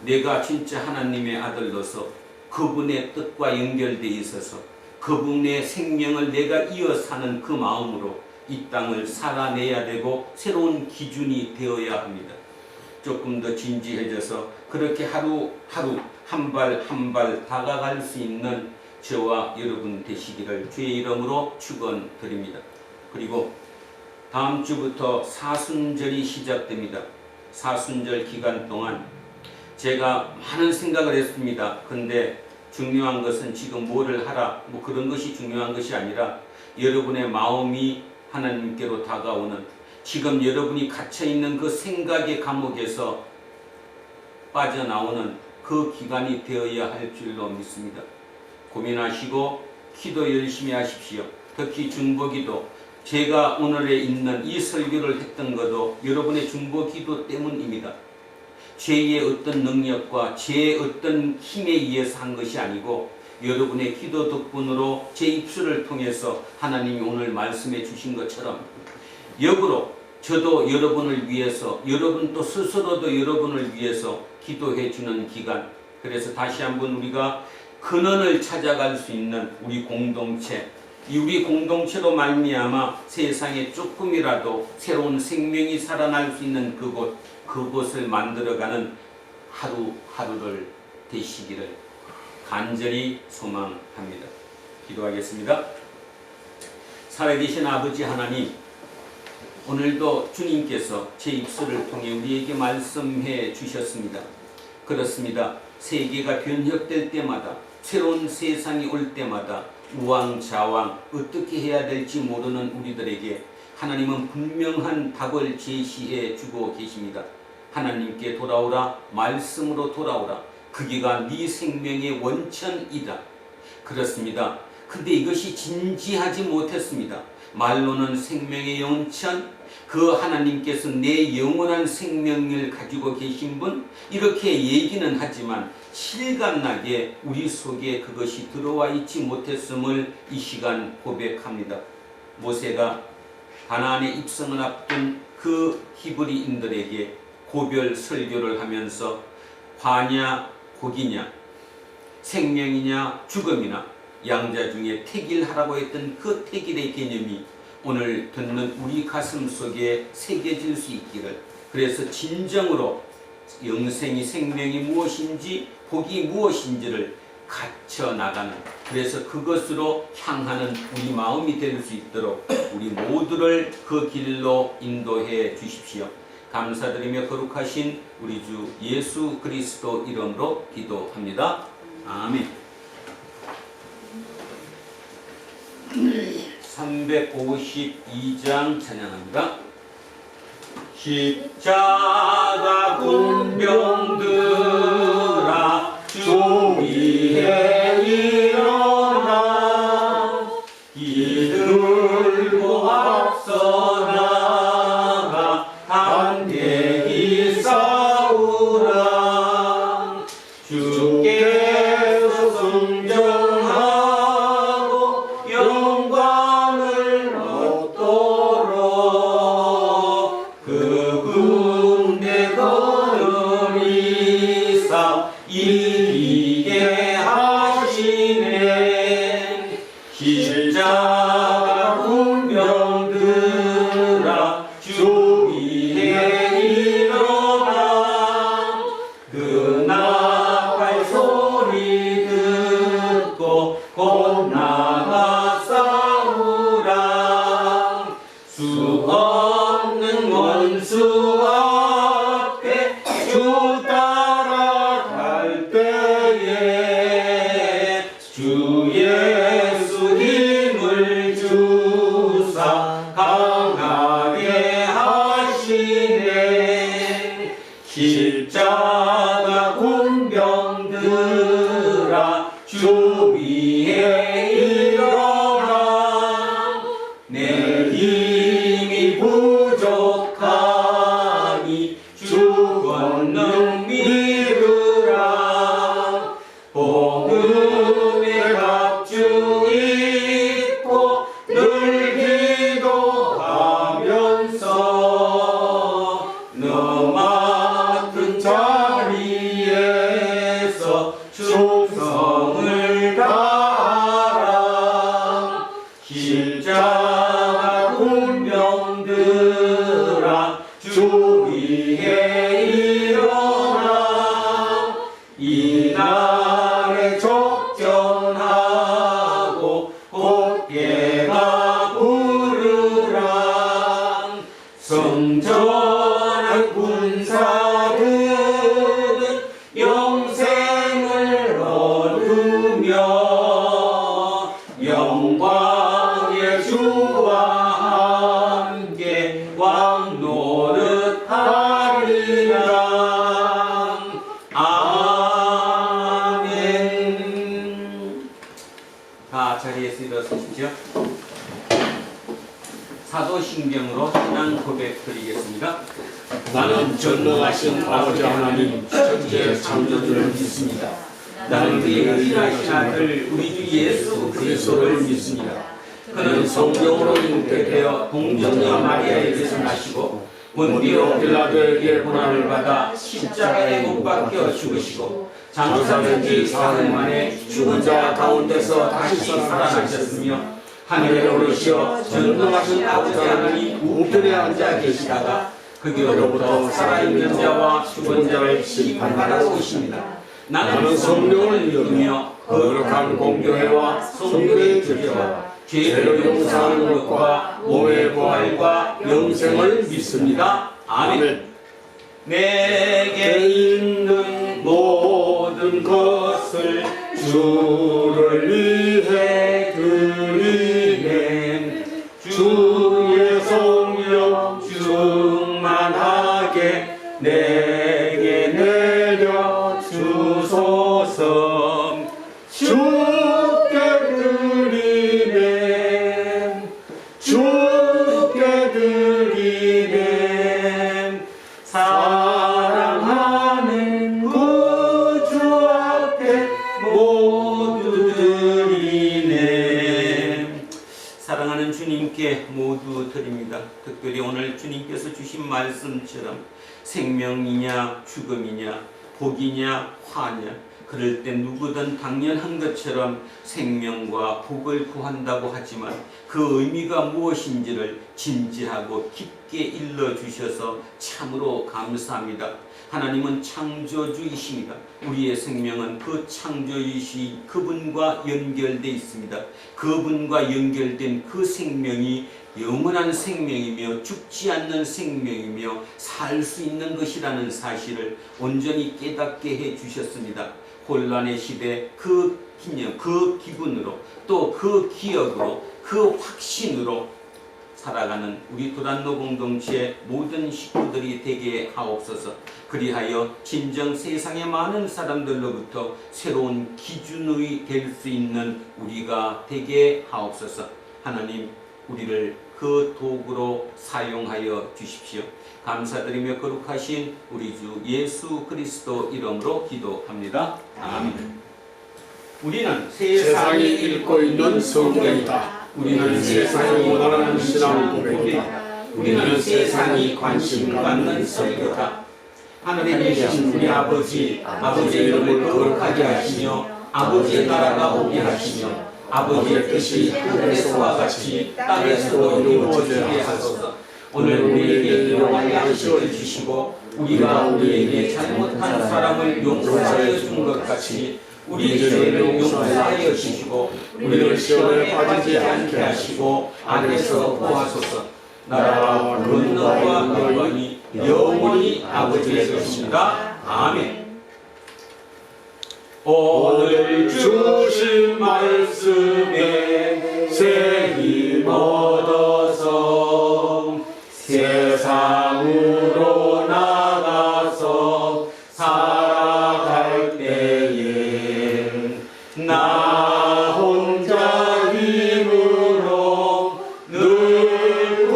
A: 내가 진짜 하나님의 아들로서 그분의 뜻과 연결되어 있어서 그분의 생명을 내가 이어 사는 그 마음으로 이 땅을 살아내야 되고 새로운 기준이 되어야 합니다. 조금 더 진지해져서 그렇게 하루하루 한 발 한 발 다가갈 수 있는 저와 여러분 되시기를 주의 이름으로 축원드립니다. 그리고 다음 주부터 사순절이 시작됩니다. 사순절 기간 동안 제가 많은 생각을 했습니다. 근데 중요한 것은 지금 뭐를 하라, 뭐 그런 것이 중요한 것이 아니라 여러분의 마음이 하나님께로 다가오는, 지금 여러분이 갇혀있는 그 생각의 감옥에서 빠져나오는 그 기간이 되어야 할 줄로 믿습니다. 고민하시고 기도 열심히 하십시오. 특히 중보기도, 제가 오늘에 있는 이 설교를 했던 것도 여러분의 중보기도 때문입니다. 죄의 어떤 능력과 죄의 어떤 힘에 의해서 한 것이 아니고 여러분의 기도 덕분으로 제 입술을 통해서 하나님이 오늘 말씀해 주신 것처럼 역으로 저도 여러분을 위해서, 여러분 또 스스로도 여러분을 위해서 기도해 주는 기간, 그래서 다시 한번 우리가 근원을 찾아갈 수 있는 우리 공동체, 이 우리 공동체로 말미암아 세상에 조금이라도 새로운 생명이 살아날 수 있는 그곳을 만들어가는 하루하루를 되시기를 간절히 소망합니다. 기도하겠습니다. 살아계신 아버지 하나님, 오늘도 주님께서 제 입술을 통해 우리에게 말씀해 주셨습니다. 그렇습니다. 세계가 변혁될 때마다, 새로운 세상이 올 때마다 우왕좌왕 어떻게 해야 될지 모르는 우리들에게 하나님은 분명한 답을 제시해 주고 계십니다. 하나님께 돌아오라, 말씀으로 돌아오라. 그게가 네 생명의 원천이다. 그렇습니다. 근데 이것이 진지하지 못했습니다. 말로는 생명의 원천, 그 하나님께서 내 영원한 생명을 가지고 계신 분, 이렇게 얘기는 하지만 실감나게 우리 속에 그것이 들어와 있지 못했음을 이 시간 고백합니다. 모세가 가나안에 입성을 앞둔 그 히브리인들에게 고별 설교를 하면서 화냐 곡이냐, 생명이냐 죽음이나 양자 중에 택일하라고 했던 그 택일의 개념이 오늘 듣는 우리 가슴 속에 새겨질 수 있기를, 그래서 진정으로 영생이, 생명이 무엇인지, 복이 무엇인지를 갖춰 나가는, 그래서 그것으로 향하는 우리 마음이 될 수 있도록 우리 모두를 그 길로 인도해 주십시오. 감사드리며 거룩하신 우리 주 예수 그리스도 이름으로 기도합니다. 아멘. 352장 찬양합니다. 십자가 군병들아 주 위에 일어나, 기들고 앞서 나가 담대히 싸우라. 주께서 승정하고 영광을 얻도록 그 군대 걸으리사 이기게 하시네. 십자가 군병들아 주 수 없는 원수 앞에 주 따라갈 때에 주 예수 힘을 주사 강하게 하시네. 십자가 군병들아 주 위에 일어나. 내 힘이 부족하니 주 권능 믿으라. 복음의 갑주 입고 늘 기도하면서 너 맡은 자리에서 충성을 다하라. 십자가 군병들아 주 위에 일어나. 이날에 적전하고 곧게가 부르라. 성전한 군사들은 영생을 얻으며 영광의 주와 함께 왕 노릇하리라. 아멘. 다 자리에서 일어서십시오. 사도신경으로 신앙 고백 드리겠습니다.
B: 나는 전능하신 아버지 하나님 천지의 창조주를 믿습니다.
A: 나는 그의 유일하신 아들 우리 주 예수 그리스도를 믿습니다. 그는 성령으로 잉태되어 동정녀 마리아에게서 나시고 본디오 빌라도에게 고난을 받아 십자가에 못 박혀 죽으시고 장사된 지 사흘 만에 죽은 자 가운데서 다시 살아나셨으며 하늘에 오르시어 전능하신 아버지 하나님 우편에 앉아 계시다가 그교로부터 살아있는 자와 죽은 자를 심판하러 오십니다. 나는 성령을 믿으며 거룩한 공교회와 성도의 교제와 죄를 용서하는 것과 몸의 부활과 영생을 믿습니다. 아멘. 내게 있는 모든 것을 주를 위해 드리네. 주의 성령 충만하게 내게 내려 주소서. 주께 드리네. 주께 드리네. 사랑하는 구주 앞에 모두 드리네. 사랑하는 주님께 모두 드립니다. 특별히 오늘 주님께서 주신 말씀처럼 생명이냐 죽음이냐 복이냐 화냐 그럴 때 누구든 당연한 것처럼 생명과 복을 구한다고 하지만 그 의미가 무엇인지를 진지하고 깊게 일러주셔서 참으로 감사합니다. 하나님은 창조주이십니다. 우리의 생명은 그 창조주이신 그분과 연결되어 있습니다. 그분과 연결된 그 생명이 영원한 생명이며 죽지 않는 생명이며 살 수 있는 것이라는 사실을 온전히 깨닫게 해주셨습니다. 혼란의 시대 그 기념, 그 기분으로 또 그 기억으로 그 확신으로 살아가는 우리 도란노 공동체의 모든 식구들이 되게 하옵소서. 그리하여 진정 세상의 많은 사람들로부터 새로운 기준이 될 수 있는 우리가 되게 하옵소서. 하나님 우리를 그 도구로 사용하여 주십시오. 감사드리며 거룩하신 우리 주 예수 그리스도 이름으로 기도합니다. 아멘. 우리는
B: 세상이 읽고 있는 성경이다.
A: 우리는 세상이 원하는 신앙 고백이다. 우리는 세상이 관심 갖는 설교다. 하늘에 계신 우리 아버지, 아버지의 이름을 거룩하게 하시며 아버지의 나라가 오게 하시며 아버지의 뜻이 하늘에서와 같이 땅에서도 이루어지게 하소서. 오늘 우리에게 일용할 양식을 주시고 우리가 우리에게 잘못한 사람을 용서하여 준 것 같이 우리 죄를 용서하여 주시고 우리를 시험에 빠지지 않게 하시고 악에서 구하소서. 나라와 권능과 영광이 영원히 아버지의 것입니다. 아멘. 오늘 주신 말씀에 새 힘 얻어서 세상으로 나가서 살아갈 때에 나 혼자 힘으로 늘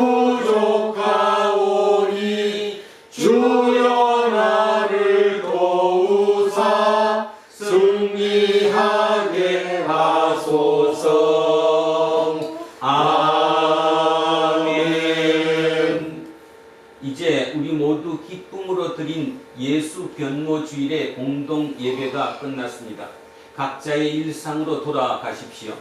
A: 부족하오니 주여 나를 도우사 승리하게 하소서. 아멘. 이제 우리 모두 기쁨으로 드린 예수 변모 주일의 공동 예배가 끝났습니다. 각자의 일상으로 돌아가십시오.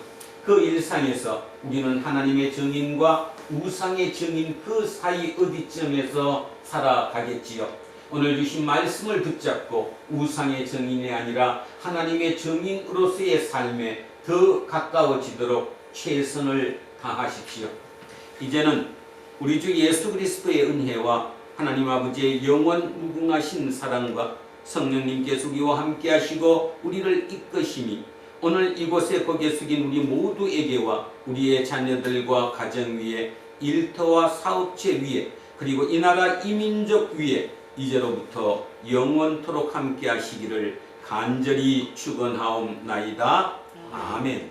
A: 그 일상에서 우리는 하나님의 증인과 우상의 증인 그 사이 어디쯤에서 살아가겠지요. 오늘 주신 말씀을 붙잡고 우상의 증인이 아니라 하나님의 증인으로서의 삶에 더 가까워지도록 최선을 다하십시오. 이제는 우리 주 예수 그리스도의 은혜와 하나님 아버지의 영원 무궁하신 사랑과 성령님께서 우리와 함께 하시고 우리를 이끄시니 오늘 이곳에 고개 숙인 우리 모두에게와 우리의 자녀들과 가정 위에 일터와 사업체 위에 그리고 이 나라 이민족 위에 이제로부터 영원토록 함께 하시기를 간절히 축원하옵나이다. 아멘.